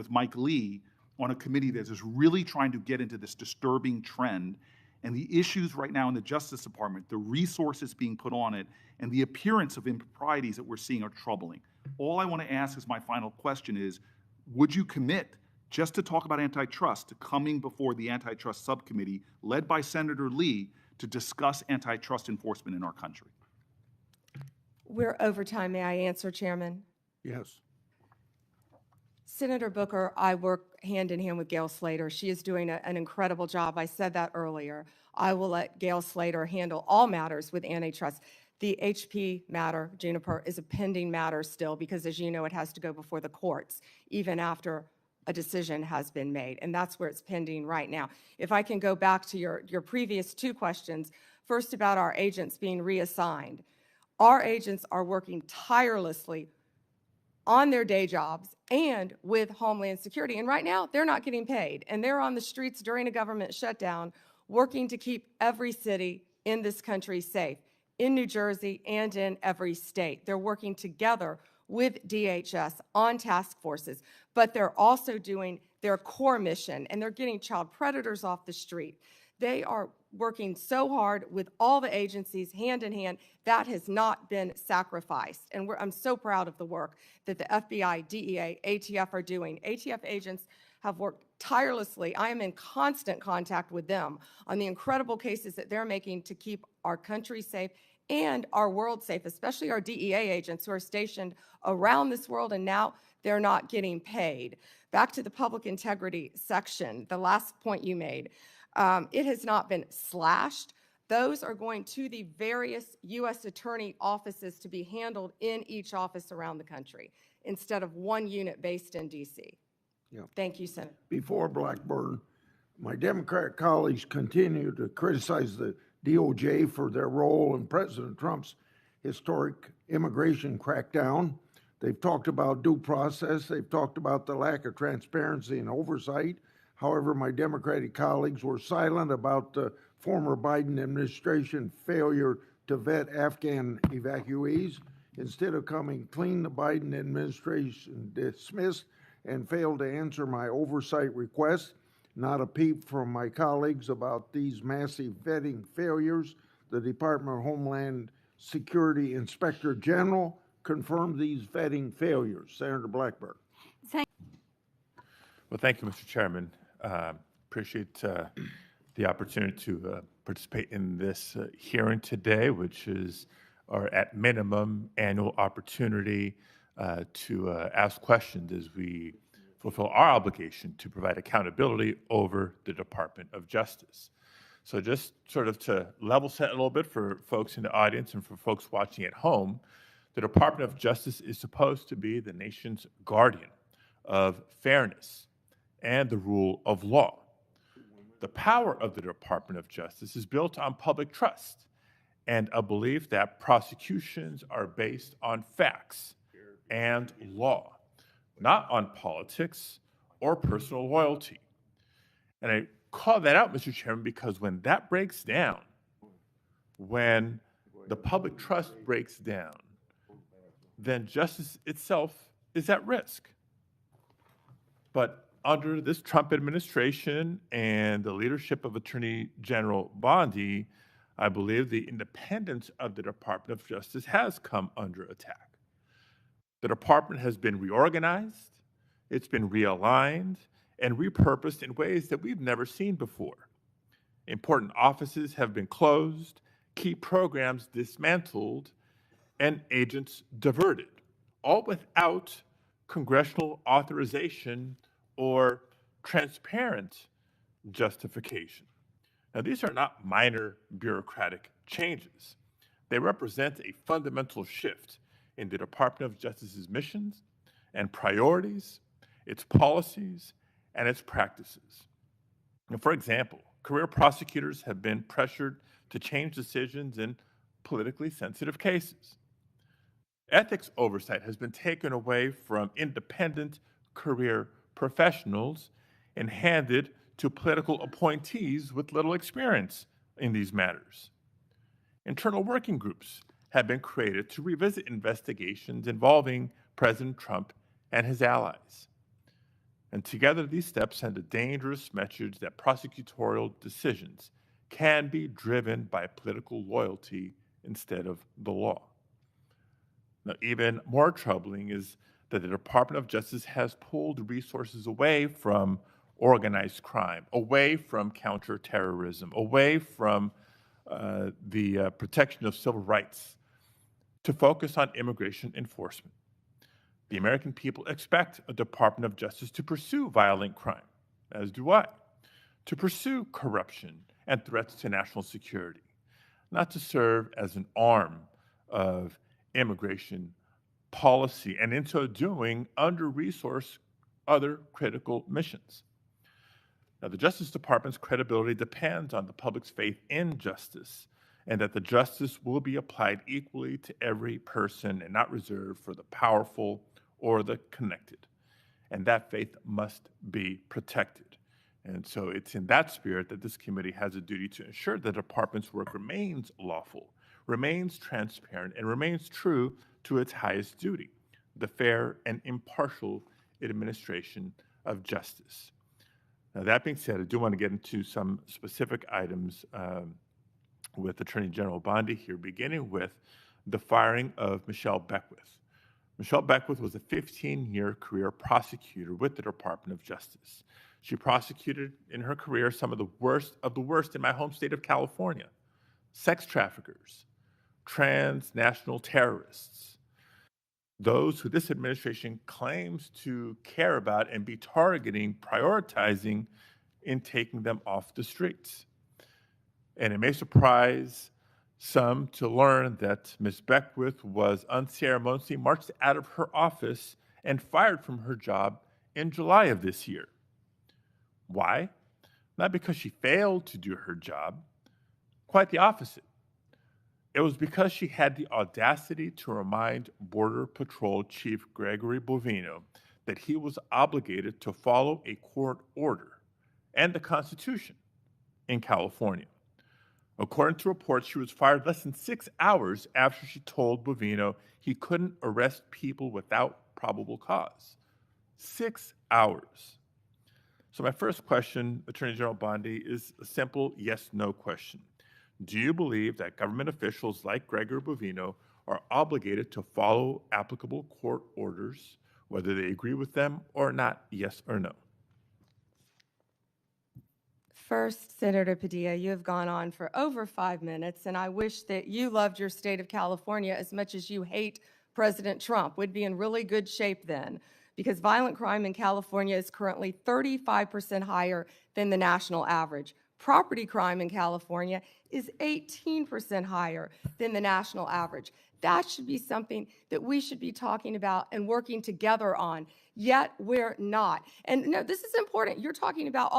Mike Lee on a committee that is really trying to get into this disturbing trend, and the issues right now in the Justice Department, the resources being put on it, and the appearance of improprieties that we're seeing are troubling. All I want to ask as my final question is, would you commit just to talk about antitrust, to coming before the antitrust subcommittee led by Senator Lee to discuss antitrust enforcement in our country? We're over time. May I answer, Chairman? Yes. Senator Booker, I work hand in hand with Gail Slater. She is doing an incredible job. I said that earlier. I will let Gail Slater handle all matters with antitrust. The HP matter, Juniper, is a pending matter still because, as you know, it has to go before the courts, even after a decision has been made, and that's where it's pending right now. If I can go back to your previous two questions, first about our agents being reassigned. Our agents are working tirelessly on their day jobs and with Homeland Security, and right now they're not getting paid, and they're on the streets during a government shutdown working to keep every city in this country safe, in New Jersey and in every state. They're working together with DHS on task forces, but they're also doing their core mission, and they're getting child predators off the street. They are working so hard with all the agencies hand in hand. That has not been sacrificed, and I'm so proud of the work that the FBI, DEA, ATF are doing. ATF agents have worked tirelessly. I am in constant contact with them on the incredible cases that they're making to keep our country safe and our world safe, especially our DEA agents who are stationed around this world, and now they're not getting paid. Back to the public integrity section, the last point you made. It has not been slashed. Those are going to the various U.S. attorney offices to be handled in each office around the country instead of one unit based in D.C. Yeah. Thank you, Senator. Before Blackburn, my Democratic colleagues continue to criticize the DOJ for their role in President Trump's historic immigration crackdown. They've talked about due process. They've talked about the lack of transparency and oversight. However, my Democratic colleagues were silent about the former Biden administration failure to vet Afghan evacuees. Instead of coming clean, the Biden administration dismissed and failed to answer my oversight request. Not a peep from my colleagues about these massive vetting failures. The Department of Homeland Security Inspector General confirmed these vetting failures. Senator Blackburn. Well, thank you, Mr. Chairman. Appreciate the opportunity to participate in this hearing today, which is our, at minimum, annual opportunity to ask questions as we fulfill our obligation to provide accountability over the Department of Justice. So just sort of to level set a little bit for folks in the audience and for folks watching at home, the Department of Justice is supposed to be the nation's guardian of fairness and the rule of law. The power of the Department of Justice is built on public trust and a belief that prosecutions are based on facts and law, not on politics or personal loyalty. And I call that out, Mr. Chairman, because when that breaks down, when the public trust breaks down, then justice itself is at risk. But under this Trump administration and the leadership of Attorney General Bondi, I believe the independence of the Department of Justice has come under attack. The department has been reorganized, it's been realigned, and repurposed in ways that we've never seen before. Important offices have been closed, key programs dismantled, and agents diverted, all without congressional authorization or transparent justification. Now, these are not minor bureaucratic changes. They represent a fundamental shift in the Department of Justice's missions and priorities, its policies, and its practices. Now, for example, career prosecutors have been pressured to change decisions in politically sensitive cases. Ethics oversight has been taken away from independent career professionals and handed to political appointees with little experience in these matters. Internal working groups have been created to revisit investigations involving President Trump and his allies. And together, these steps send a dangerous message that prosecutorial decisions can be driven by political loyalty instead of the law. Now, even more troubling is that the Department of Justice has pulled resources away from organized crime, away from counterterrorism, away from the protection of civil rights to focus on immigration enforcement. The American people expect a Department of Justice to pursue violent crime, as do I, to pursue corruption and threats to national security, not to serve as an arm of immigration policy, and in so doing, under-resource other critical missions. Now, the Justice Department's credibility depends on the public's faith in justice, and that the justice will be applied equally to every person and not reserved for the powerful or the connected. And that faith must be protected. And so it's in that spirit that this committee has a duty to ensure the department's work remains lawful, remains transparent, and remains true to its highest duty, the fair and impartial administration of justice. Now, that being said, I do want to get into some specific items with Attorney General Bondi here, beginning with the firing of Michelle Beckwith. Michelle Beckwith was a 15-year career prosecutor with the Department of Justice. She prosecuted in her career some of the worst in my home state of California: sex traffickers, transnational terrorists, those who this administration claims to care about and be targeting, prioritizing in taking them off the streets. And it may surprise some to learn that Ms. Beckwith was unceremoniously marched out of her office and fired from her job in July of this year. Why? Not because she failed to do her job, quite the opposite. It was because she had the audacity to remind Border Patrol Chief Gregory Bovino that he was obligated to follow a court order and the Constitution in California. According to reports, she was fired less than 6 hours after she told Bovino he couldn't arrest people without probable cause. 6 hours. So my first question, Attorney General Bondi, is a simple yes/no question. Do you believe that government officials like Gregory Bovino are obligated to follow applicable court orders, whether they agree with them or not? Yes or no? First, Senator Padilla, you have gone on for over 5 minutes, and I wish that you loved your state of California as much as you hate President Trump. We'd be in really good shape then, because violent crime in California is currently 35% higher than the national average. Property crime in California is 18% higher than the national average. That should be something that we should be talking about and working together on, yet we're not. And no, this is important. You're talking about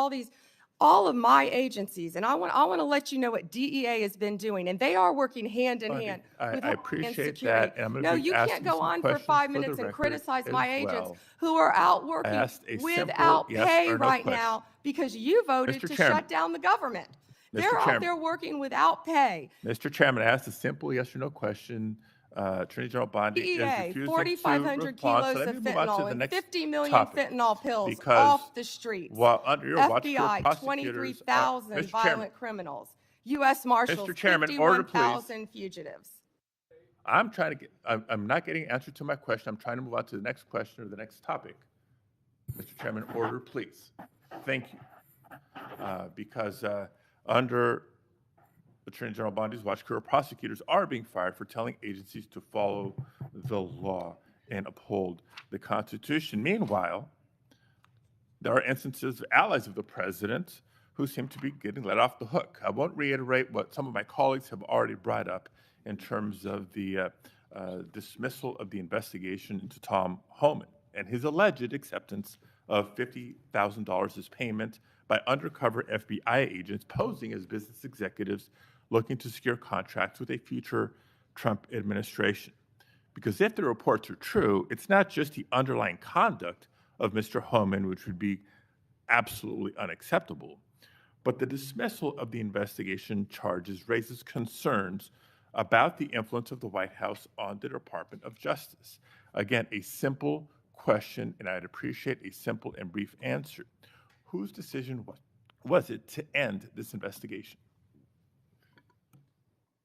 all of my agencies, and I want to let you know what DEA has been doing, and they are working hand in hand with I Homeland appreciate Security. that, and I'm going No, to be you can't asking go some on for questions 5 for the minutes and record criticize as my agents well. who are out I working asked a simple without yes pay or no right question. now because you voted Mr. to Chairman. shut down the government. They're out Chairman. there working without pay. Mr. Chairman, I asked a simple yes or no question. Attorney General Bondi is DEA, refusing to 4,500 respond. So kilos let of me move on to fentanyl the and next 50 million topic. fentanyl pills Because off the streets. while under your watch, career FBI, prosecutors 23,000 Mr. Chairman, violent criminals. U.S. Marshals, Mr. Chairman, order, please. 51,000 fugitives. I'm not getting an answer to my question. I'm trying to move on to the next question or the next topic. Mr. Chairman, order, please. Thank you. Because under Attorney General Bondi's watch, career prosecutors are being fired for telling agencies to follow the law and uphold the Constitution. Meanwhile, there are instances of allies of the president who seem to be getting let off the hook. I won't reiterate what some of my colleagues have already brought up in terms of the dismissal of the investigation into Tom Homan and his alleged acceptance of $50,000 as payment by undercover FBI agents posing as business executives looking to secure contracts with a future Trump administration. Because if the reports are true, it's not just the underlying conduct of Mr. Homan, which would be absolutely unacceptable, but the dismissal of the investigation charges raises concerns about the influence of the White House on the Department of Justice. Again, a simple question, and I'd appreciate a simple and brief answer. Whose decision was it to end this investigation?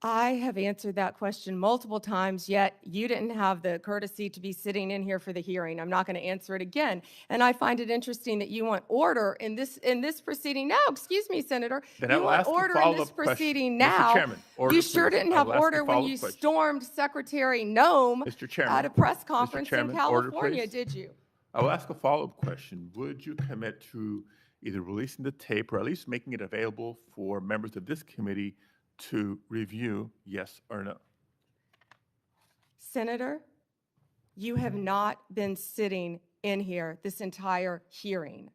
I have answered that question multiple times, yet you didn't have the courtesy to be sitting in here for the hearing. I'm not going to answer it again. And I find it interesting that you want order in this proceeding now. Excuse me, Senator. Then I You will want ask a order in this follow-up question. proceeding Mr. now. Chairman, order, You sure please. didn't I have will ask a order when you follow-up question. stormed Secretary Noem Mr. Chairman, at a press Mr. conference in Chairman, order, California, please. did you? I will ask a follow-up question. Would you commit to either releasing the tape or at least making it available for members of this committee to review, yes or no? Senator, you have not been sitting in here this entire hearing.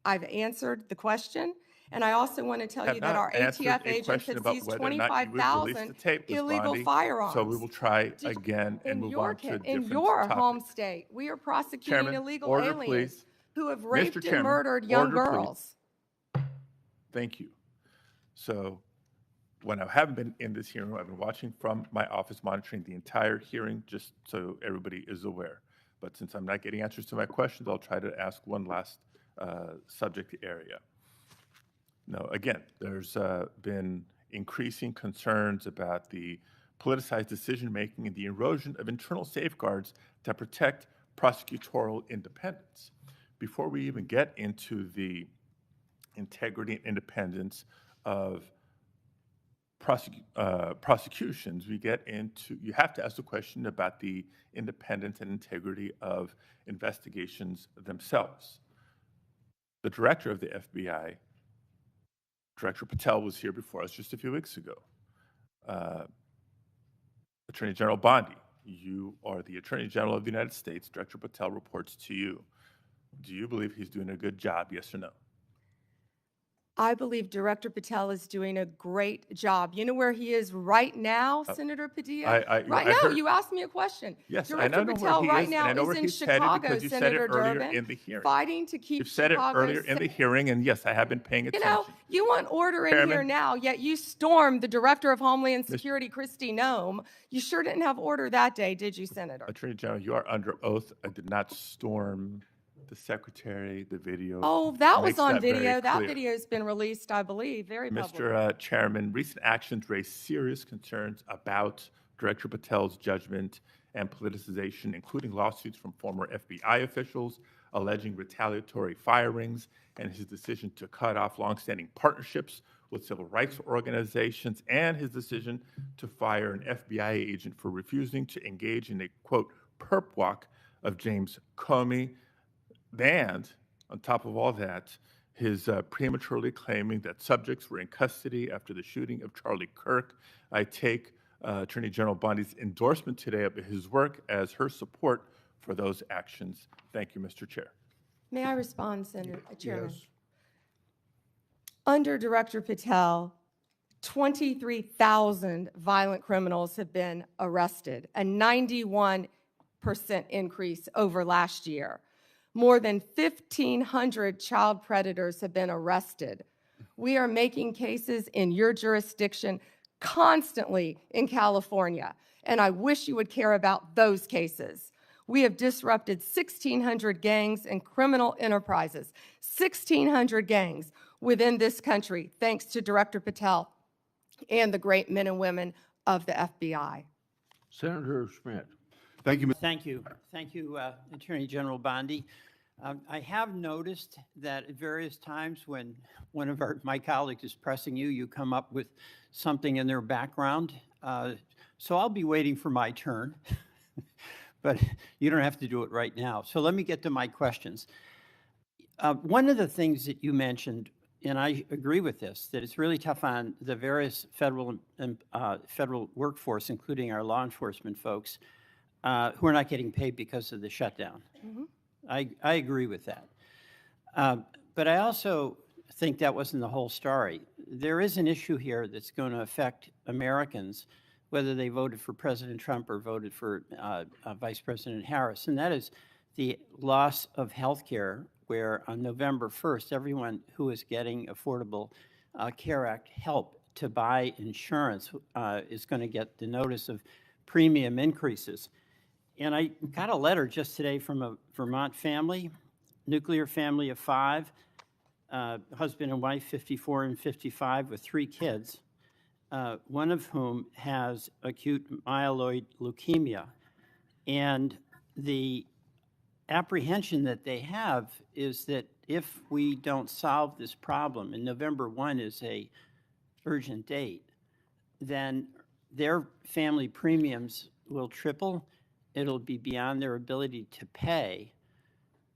I've answered the question, and I also want to tell Have you that not our answered ATF a agents question have about seized whether or not you would release 25,000 the tape, Ms. illegal Bondi. firearms. So we will try again and move on to a in different your home topic. state, we are prosecuting Chairman, illegal order, aliens please. who have Mr. raped and Chairman, murdered young order, please. girls. Thank you. So when I haven't been in this hearing, I've been watching from my office, monitoring the entire hearing, just so everybody is aware. But since I'm not getting answers to my questions, I'll try to ask one last subject area. Now, again, there's been increasing concerns about the politicized decision-making and the erosion of internal safeguards that protect prosecutorial independence. Before we even get into the integrity and independence of prosecutions, we get into, you have to ask the question about the independence and integrity of investigations themselves. The director of the FBI, Director Patel, was here before us just a few weeks ago. Attorney General Bondi, you are the Attorney General of the United States. Director Patel reports to you. Do you believe he's doing a good job, yes or no? I believe Director Patel is doing a great job. You know where he is right now, Senator Padilla? Right now, heard- you asked me a question. Yes, I Director know Patel where he right is, and now I know is where in he's headed Chicago, because you said Senator it earlier Durbin, in the hearing. fighting to keep You've said it Chicago earlier in the hearing, and yes, I have been paying You attention. know, you want order in here Chairman. now, yet you stormed the Director of Homeland Security, Kristi Noem. You sure didn't have order that day, did you, Senator? Attorney General, you are under oath. I did not storm the secretary, the video. Oh, that was makes on that very video. That clear. video's been released, I believe, very public. Mr. Chairman, recent actions raise serious concerns about Director Patel's judgment and politicization, including lawsuits from former FBI officials alleging retaliatory firings and his decision to cut off longstanding partnerships with civil rights organizations and his decision to fire an FBI agent for refusing to engage in a, quote, perp walk of James Comey. And on top of all that, his prematurely claiming that subjects were in custody after the shooting of Charlie Kirk. I take Attorney General Bondi's endorsement today of his work as her support for those actions. Thank you, Mr. Chair. May I respond, Senator Chairman? Yes. Under Director Patel, 23,000 violent criminals have been arrested, a 91% increase over last year. More than 1,500 child predators have been arrested. We are making cases in your jurisdiction constantly in California, and I wish you would care about those cases. We have disrupted 1,600 gangs and criminal enterprises, 1,600 gangs within this country, thanks to Director Patel and the great men and women of the FBI. Senator Schmidt. Thank you, Thank you. Thank you, Attorney General Bondi. I have noticed that at various times when one of my colleagues is pressing you, you come up with something in their background. So I'll be waiting for my turn, but you don't have to do it right now. So let me get to my questions. One of the things that you mentioned, and I agree with this, that it's really tough on the various federal workforce, including our law enforcement folks, who are not getting paid because of the shutdown. I agree with that. But I also think that wasn't the whole story. There is an issue here that's going to affect Americans, whether they voted for President Trump or voted for Vice President Harris, and that is the loss of health care, where on November 1st, everyone who is getting Affordable Care Act help to buy insurance is going to get the notice of premium increases. And I got a letter just today from a Vermont family, nuclear family of 5, husband and wife, 54 and 55, with 3 kids, one of whom has acute myeloid leukemia. And the apprehension that they have is that if we don't solve this problem, and November 1 is a urgent date, then their family premiums will triple. It'll be beyond their ability to pay.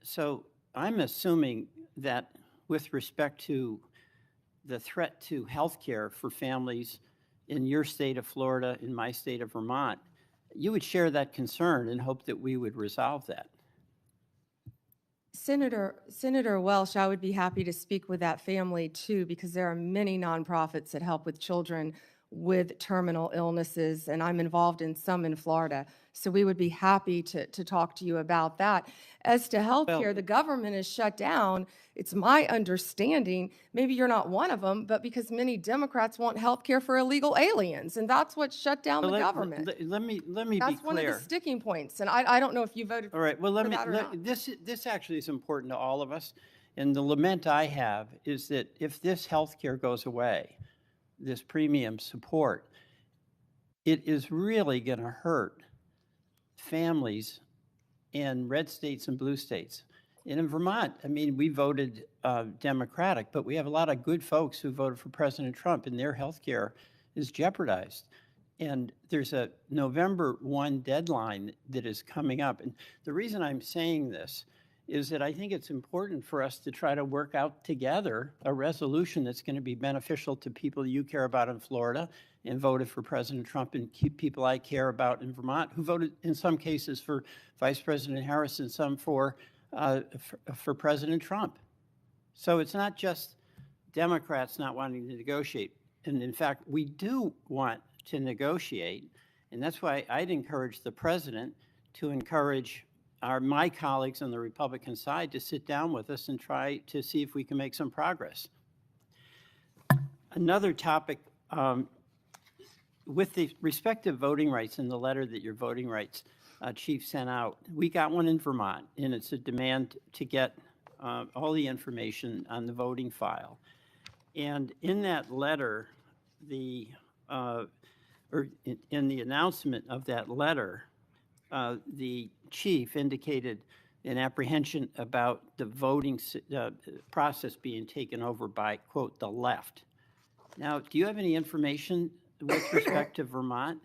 So I'm assuming that with respect to the threat to health care for families in your state of Florida, in my state of Vermont, you would share that concern and hope that we would resolve that. Senator Welsh, I would be happy to speak with that family too, because there are many nonprofits that help with children with terminal illnesses, and I'm involved in some in Florida. So we would be happy to talk to you about that. As to health care, the government is shut down. It's my understanding, maybe you're not one of them, but because many Democrats want health care for illegal aliens, and that's what shut down the government. Let me That's be one of clear. the sticking points, and I don't know if you voted All right, well, for that or not. this actually is important to all of us. And the lament I have is that if this health care goes away, this premium support, it is really going to hurt families in red states and blue states. And in Vermont, I mean, we voted Democratic, but we have a lot of good folks who voted for President Trump, and their health care is jeopardized. And there's a November 1 deadline that is coming up. And the reason I'm saying this is that I think it's important for us to try to work out together a resolution that's going to be beneficial to people you care about in Florida and voted for President Trump, and keep people I care about in Vermont who voted in some cases for Vice President Harris and some for President Trump. So it's not just Democrats not wanting to negotiate. And in fact, we do want to negotiate. And that's why I'd encourage the president to encourage my colleagues on the Republican side to sit down with us and try to see if we can make some progress. Another topic, with the respect to voting rights and the letter that your voting rights chief sent out, we got one in Vermont, and it's a demand to get all the information on the voting file. And in that letter, in the announcement of that letter, the chief indicated an apprehension about the voting process being taken over by, quote, the left. Now, do you have any information with respect to Vermont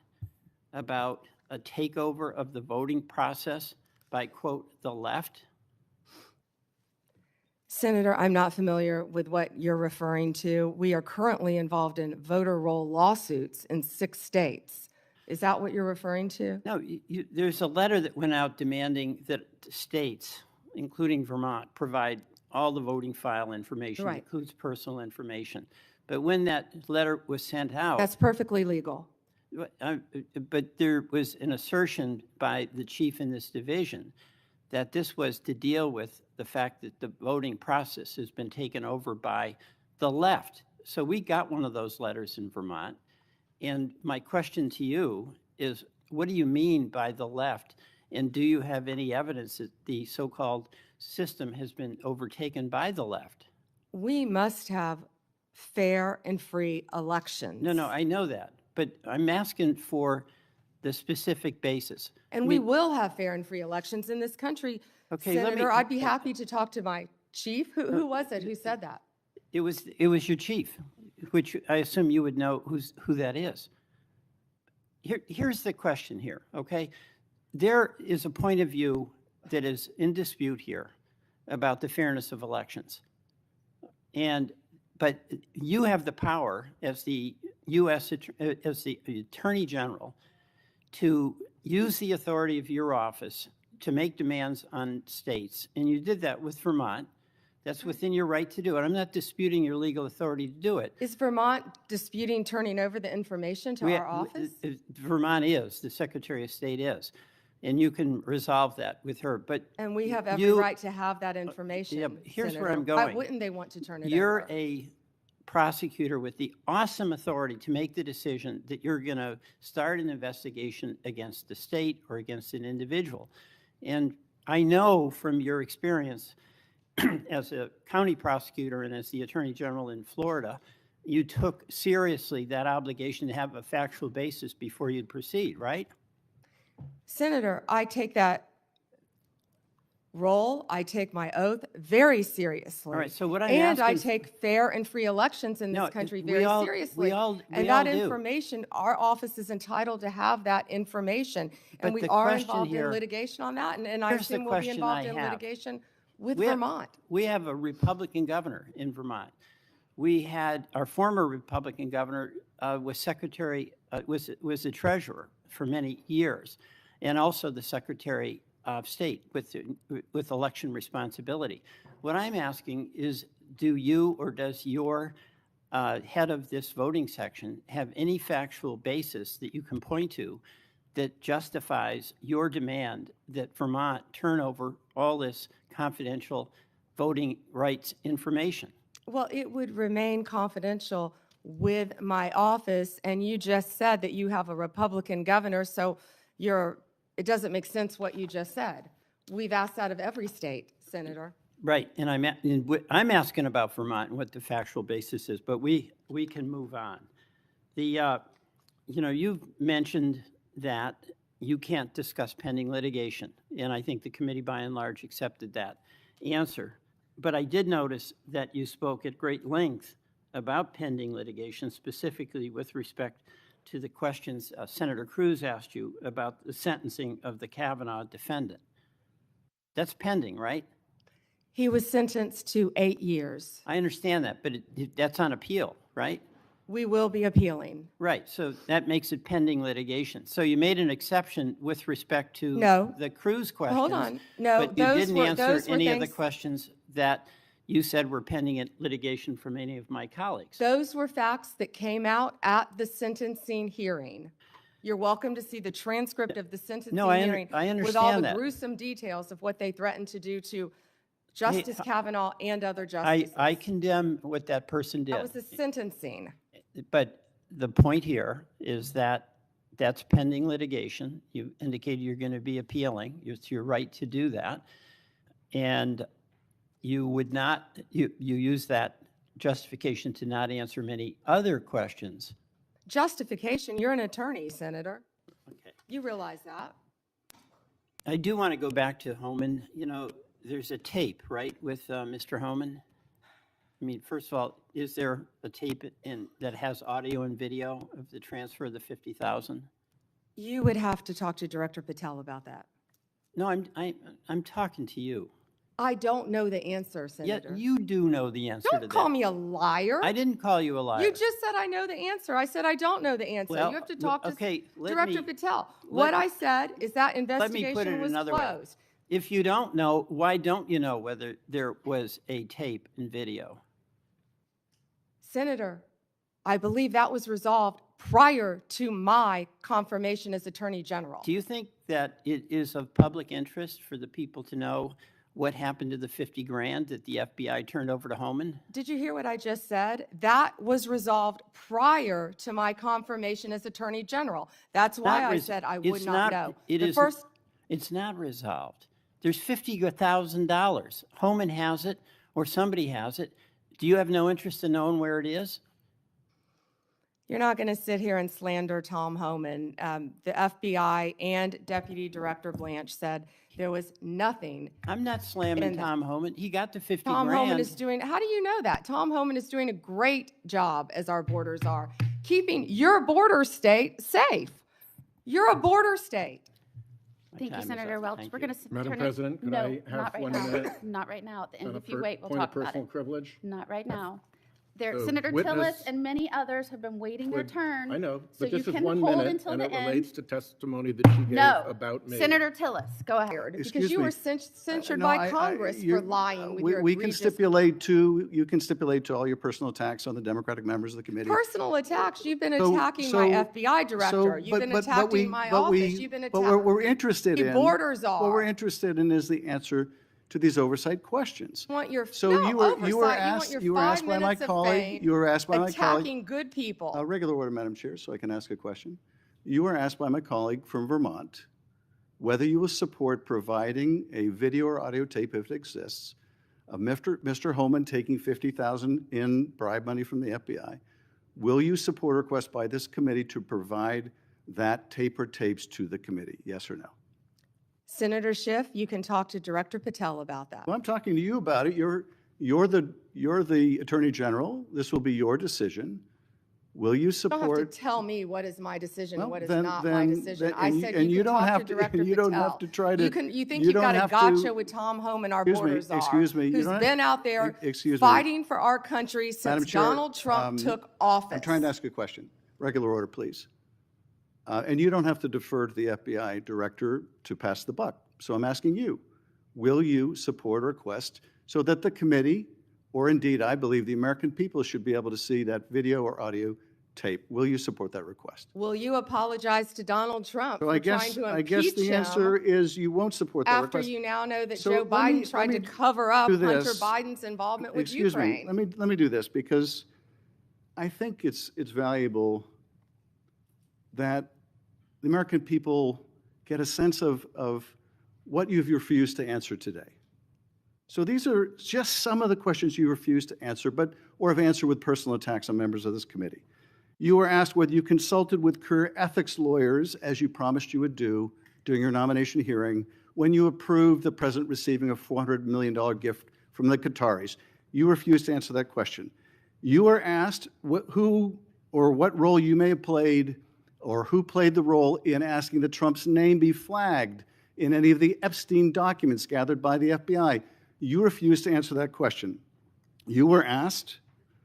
about a takeover of the voting process by, quote, the left? Senator, I'm not familiar with what you're referring to. We are currently involved in voter roll lawsuits in 6 states. Is that what you're referring to? No, there's a letter that went out demanding that states, including Vermont, provide all the voting file information, Right. includes personal information. But when that letter was sent out, That's perfectly legal. but there was an assertion by the chief in this division that this was to deal with the fact that the voting process has been taken over by the left. So we got one of those letters in Vermont. And my question to you is, what do you mean by the left? And do you have any evidence that the so-called system has been overtaken by the left? We must have fair and free elections. No, I know that. But I'm asking for the specific basis. And we will have fair and free elections in this country. Okay, let me- Senator, I'd be happy to talk to my chief. Who was it who said that? It was your chief, which I assume you would know who that is. Here's the question here, okay? There is a point of view that is in dispute here about the fairness of elections. But you have the power as the as the Attorney General to use the authority of your office to make demands on states. And you did that with Vermont. That's within your right to do it. I'm not disputing your legal authority to do it. Is Vermont disputing turning over the information to our office? Vermont is, the Secretary of State is. And you can resolve that with her, but. And we have every you- right to have that information, yeah, but here's where Senator. I'm going. Why wouldn't they want to turn it You're over? a prosecutor with the awesome authority to make the decision that you're going to start an investigation against the state or against an individual. And I know from your experience as a county prosecutor and as the Attorney General in Florida, you took seriously that obligation to have a factual basis before you'd proceed, right? Senator, I take that role, I take my oath very seriously. All right, so what I'm And I asking- take fair and free elections in No, this country we very all- seriously. we all And that do. information, our office is entitled to have that information. But And we the are question involved in here- litigation on that, and I Here's the assume we'll be question involved I in have. litigation with We have- Vermont. We have a Republican governor in Vermont. We had, our former Republican governor was secretary, was the treasurer for many years, and also the Secretary of State with election responsibility. What I'm asking is, do you or does your head of this voting section have any factual basis that you can point to that justifies your demand that Vermont turn over all this confidential voting rights information? Well, it would remain confidential with my office, and you just said that you have a Republican governor, so it doesn't make sense what you just said. We've asked that of every state, Senator. Right, and I'm asking about Vermont and what the factual basis is, but we can move on. You've mentioned that you can't discuss pending litigation, and I think the committee by and large accepted that answer. But I did notice that you spoke at great length about pending litigation, specifically with respect to the questions Senator Cruz asked you about the sentencing of the Kavanaugh defendant. That's pending, right? He was sentenced to 8 years. I understand that, but that's on appeal, right? We will be appealing. Right, so that makes it pending litigation. So you made an exception with respect to No. the Cruz questions. Hold on. No, But you those didn't were- answer those were any of the things- questions that you said were pending at litigation from any of my colleagues. Those were facts that came out at the sentencing hearing. You're welcome to see the transcript of the sentencing No, hearing I with all the understand that. gruesome details of what they threatened to do to Justice Kavanaugh and other I justices. condemn what that person did. That was the sentencing. But the point here is that that's pending litigation. You indicated you're going to be appealing. It's your right to do that. And you would not, you use that justification to not answer many other questions. Justification, you're an attorney, Senator. Okay. You realize that. I do want to go back to Homan. There's a tape, right, with Mr. Homan? I mean, first of all, is there a tape that has audio and video of the transfer of the 50,000? You would have to talk to Director Patel about that. No, I'm talking to you. I don't know the answer, Yeah, Senator. you do know the answer to that. Don't call me a liar. I didn't call you a liar. You just said I know the answer. I said I don't know the answer. Well, You have to talk to okay, let Director me- Patel. What I said is that Let me put it investigation was another way. closed. If you don't know, why don't you know whether there was a tape and video? Senator, I believe that was resolved prior to my confirmation as Attorney General. Do you think that it is of public interest for the people to know what happened to the 50 grand that the FBI turned over to Homan? Did you hear what I just said? That was resolved prior to my confirmation as Attorney General. That's why I said I would not know. It's not resolved. There's $50,000. Homan has it, or somebody has it. Do you have no interest in knowing where it is? You're not going to sit here and slander Tom Homan. The FBI and Deputy Director Blanche said there was nothing. I'm not slamming And Tom Homan. He got the 50 Tom grand. Homan is doing, how do you know that? Tom Homan is doing a great job, as our borders are, keeping your border state safe. You're a border state. Thank you, time is Senator up. Welch. Thank We're you. going to Madam turn it. President, could No, I have not right 1 now. minute? Not right now. At the end, On a if you wait, we'll point of talk about personal it. privilege? Not right now. There, The Senator witness Tillis and many others have been waiting their would- turn. I know, So but you this is can 1 hold minute, until and the it end. relates to testimony that she gave No, about me. Senator Tillis, go ahead. Because Excuse you me. were censured No, by Congress for lying with your We can egregious stipulate to, you can stipulate to all your personal attacks on the Democratic members of the committee. personal attacks. You've been So- attacking so- my FBI director. You've been attacking my office. You've been But attacking. we're interested in. borders What we're are. interested in is the answer to these oversight questions. You want your So no, you were oversight. You want asked, your you were 5 asked by my minutes of colleague, fame you were asked by my colleague. attacking good people. Regular order, Madam Chair, so I can ask a question. You were asked by my colleague from Vermont whether you will support providing a video or audio tape, if it exists, of Mr. Holman taking $50,000 in bribe money from the FBI. Will you support a request by this committee to provide that tape or tapes to the committee? Yes or no? Senator Schiff, you can talk to Director Patel about that. Well, I'm talking to you about it. You're the Attorney General. This will be your decision. Will you You don't have to support? tell me what is my decision and Well, what is then- not my then- decision. then- I and said you- and you you can don't talk have to to- Director you don't have Patel. to try to- You think you you've don't got a have to- gotcha with Tom Home and our Excuse me, border czar, excuse me, you who's don't- been out there excuse me. fighting for our country Madam since Chair, Donald Trump took office. I'm trying to ask a question. Regular order, please. And you don't have to defer to the FBI director to pass the buck. So I'm asking you, will you support a request so that the committee, or indeed, I believe the American people should be able to see that video or audio tape? Will you support that request? Will you apologize to Donald Trump So for I trying guess, to I guess impeach the answer him is you won't support that after request. you now know that So Joe let me- Biden tried to let me cover up do Hunter this. Biden's involvement with Excuse Ukraine? me, let me do this, because I think it's valuable that the American people get a sense of what you've refused to answer today. So these are just some of the questions you refused to answer, or have answered with personal attacks on members of this committee. You were asked whether you consulted with career ethics lawyers, as you promised you would do during your nomination hearing, when you approved the president receiving a $400 million gift from the Qataris. You refused to answer that question. You were asked who or what role you may have played, or who played the role in asking that Trump's name be flagged in any of the Epstein documents gathered by the FBI. You refused to answer that question. You were asked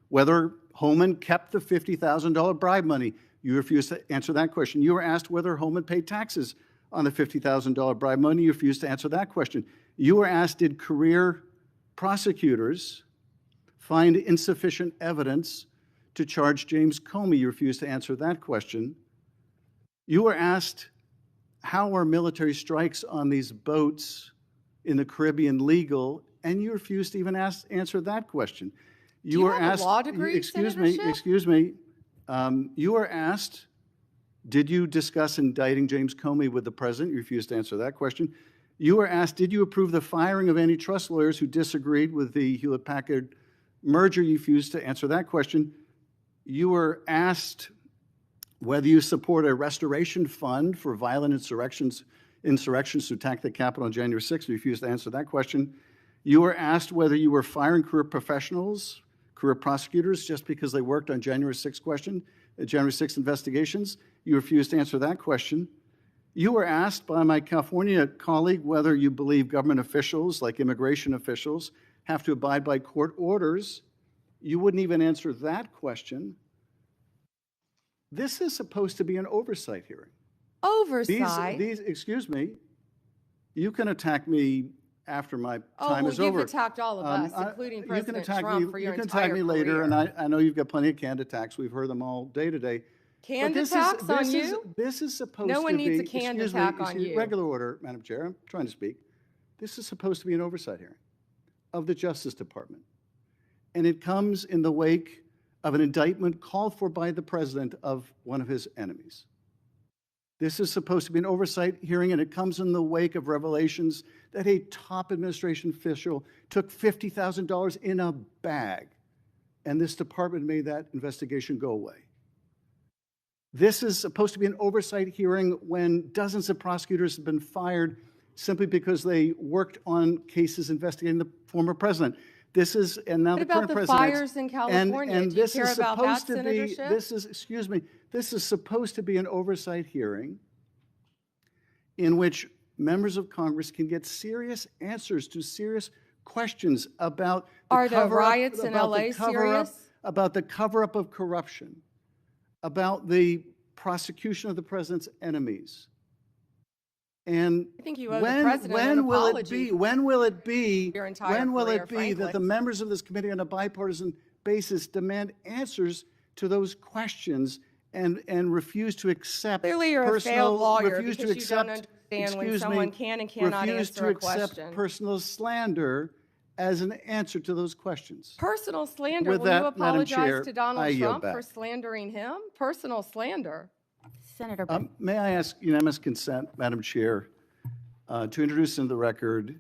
whether Holman kept the $50,000 bribe money. You refused to answer that question. You were asked whether Holman paid taxes on the $50,000 bribe money. You refused to answer that question. You were asked, did career prosecutors find insufficient evidence to charge James Comey? You refused to answer that question. You were asked, how are military strikes on these boats in the Caribbean legal? And you refused to even answer that question. you were have a asked, law degree, excuse me, Senator Schiff? excuse me. You were asked, did you discuss indicting James Comey with the president? You refused to answer that question. You were asked, did you approve the firing of antitrust lawyers who disagreed with the Hewlett-Packard merger? You refused to answer that question. You were asked whether you support a restoration fund for violent insurrections to attack the Capitol on January 6th. You refused to answer that question. You were asked whether you were firing career professionals, career prosecutors, just because they worked on January 6th investigations. You refused to answer that question. You were asked by my California colleague whether you believe government officials, like immigration officials, have to abide by court orders. You wouldn't even answer that question. This is supposed to be an oversight hearing. Oversight? Excuse me, you can attack me after my time is over. You've attacked all of us, including President Trump, for your entire career. You can attack me later, and I know you've got plenty of canned attacks. We've heard them all day today. Canned attacks on you? This is supposed to be. No one needs a canned attack on you. Regular order, Madam Chair, I'm trying to speak. This is supposed to be an oversight hearing of the Justice Department. And it comes in the wake of an indictment called for by the president of one of his enemies. This is supposed to be an oversight hearing, and it comes in the wake of revelations that a top administration official took $50,000 in a bag, and this department made that investigation go away. This is supposed to be an oversight hearing when dozens of prosecutors have been fired simply because they worked on cases investigating the former president. This is, and now What the about current the president. fires in California? And Do you this care is about that, supposed to Senator be, Schiff? this is, excuse me, this is supposed to be an oversight hearing in which members of Congress can get serious answers to serious questions about the Are the cover-up- riots in about the LA cover-up- serious? About the cover-up of corruption, about the prosecution of the president's enemies. And I think you owe the when, president an when will it apology be, when will it be, your entire when will career, it be that frankly. the members of this committee on a bipartisan basis demand answers to those questions and refuse to accept Clearly, you're a personal, failed lawyer refuse to because you don't accept, understand when excuse someone me, can and cannot refuse answer to a accept question. personal slander as an answer to those questions? Personal slander. With Will you that, Madam apologize Chair, to I Donald yield Trump for back. slandering him? Personal slander. Senator Brett. May I ask unanimous consent, Madam Chair, to introduce into the record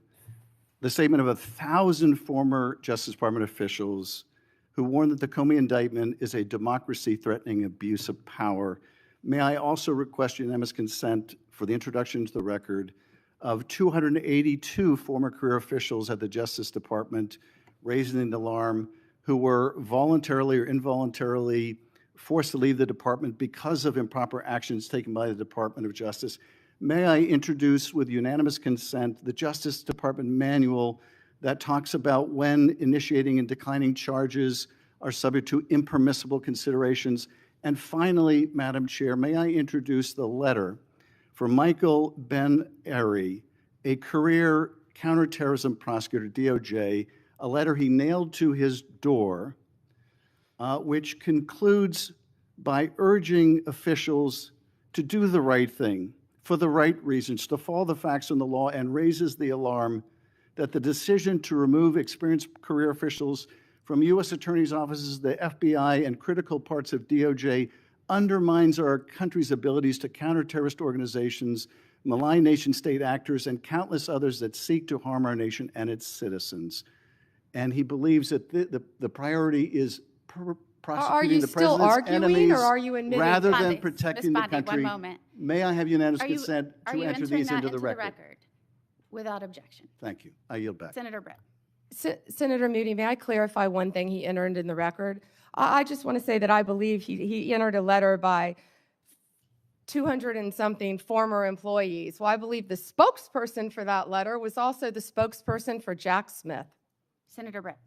the statement of 1,000 former Justice Department officials who warned that the Comey indictment is a democracy-threatening abuse of power. May I also request unanimous consent for the introduction into the record of 282 former career officials at the Justice Department raising an alarm who were voluntarily or involuntarily forced to leave the department because of improper actions taken by the Department of Justice. May I introduce with unanimous consent the Justice Department manual that talks about when initiating and declining charges are subject to impermissible considerations. And finally, Madam Chair, may I introduce the letter for Michael Ben-Ari, a career counterterrorism prosecutor, DOJ, a letter he nailed to his door, which concludes by urging officials to do the right thing for the right reasons, to follow the facts and the law, and raises the alarm that the decision to remove experienced career officials from U.S. attorneys' offices, the FBI, and critical parts of DOJ undermines our country's abilities to counter terrorist organizations, malign nation-state actors, and countless others that seek to harm our nation and its citizens. And he believes that the priority is prosecuting the still president's arguing, enemies or are you admitting rather that? than Ms. protecting the Bondi, one country. moment. May I have unanimous Are you, consent are to you enter entering these that into the record? without objection? Thank you. I yield back. Senator Brett. Senator Moody, may I clarify one thing he entered in the record? I just want to say that I believe he entered a letter by 200 and something former employees. Well, I believe the spokesperson for that letter was also the spokesperson for Jack Smith. Senator Brett.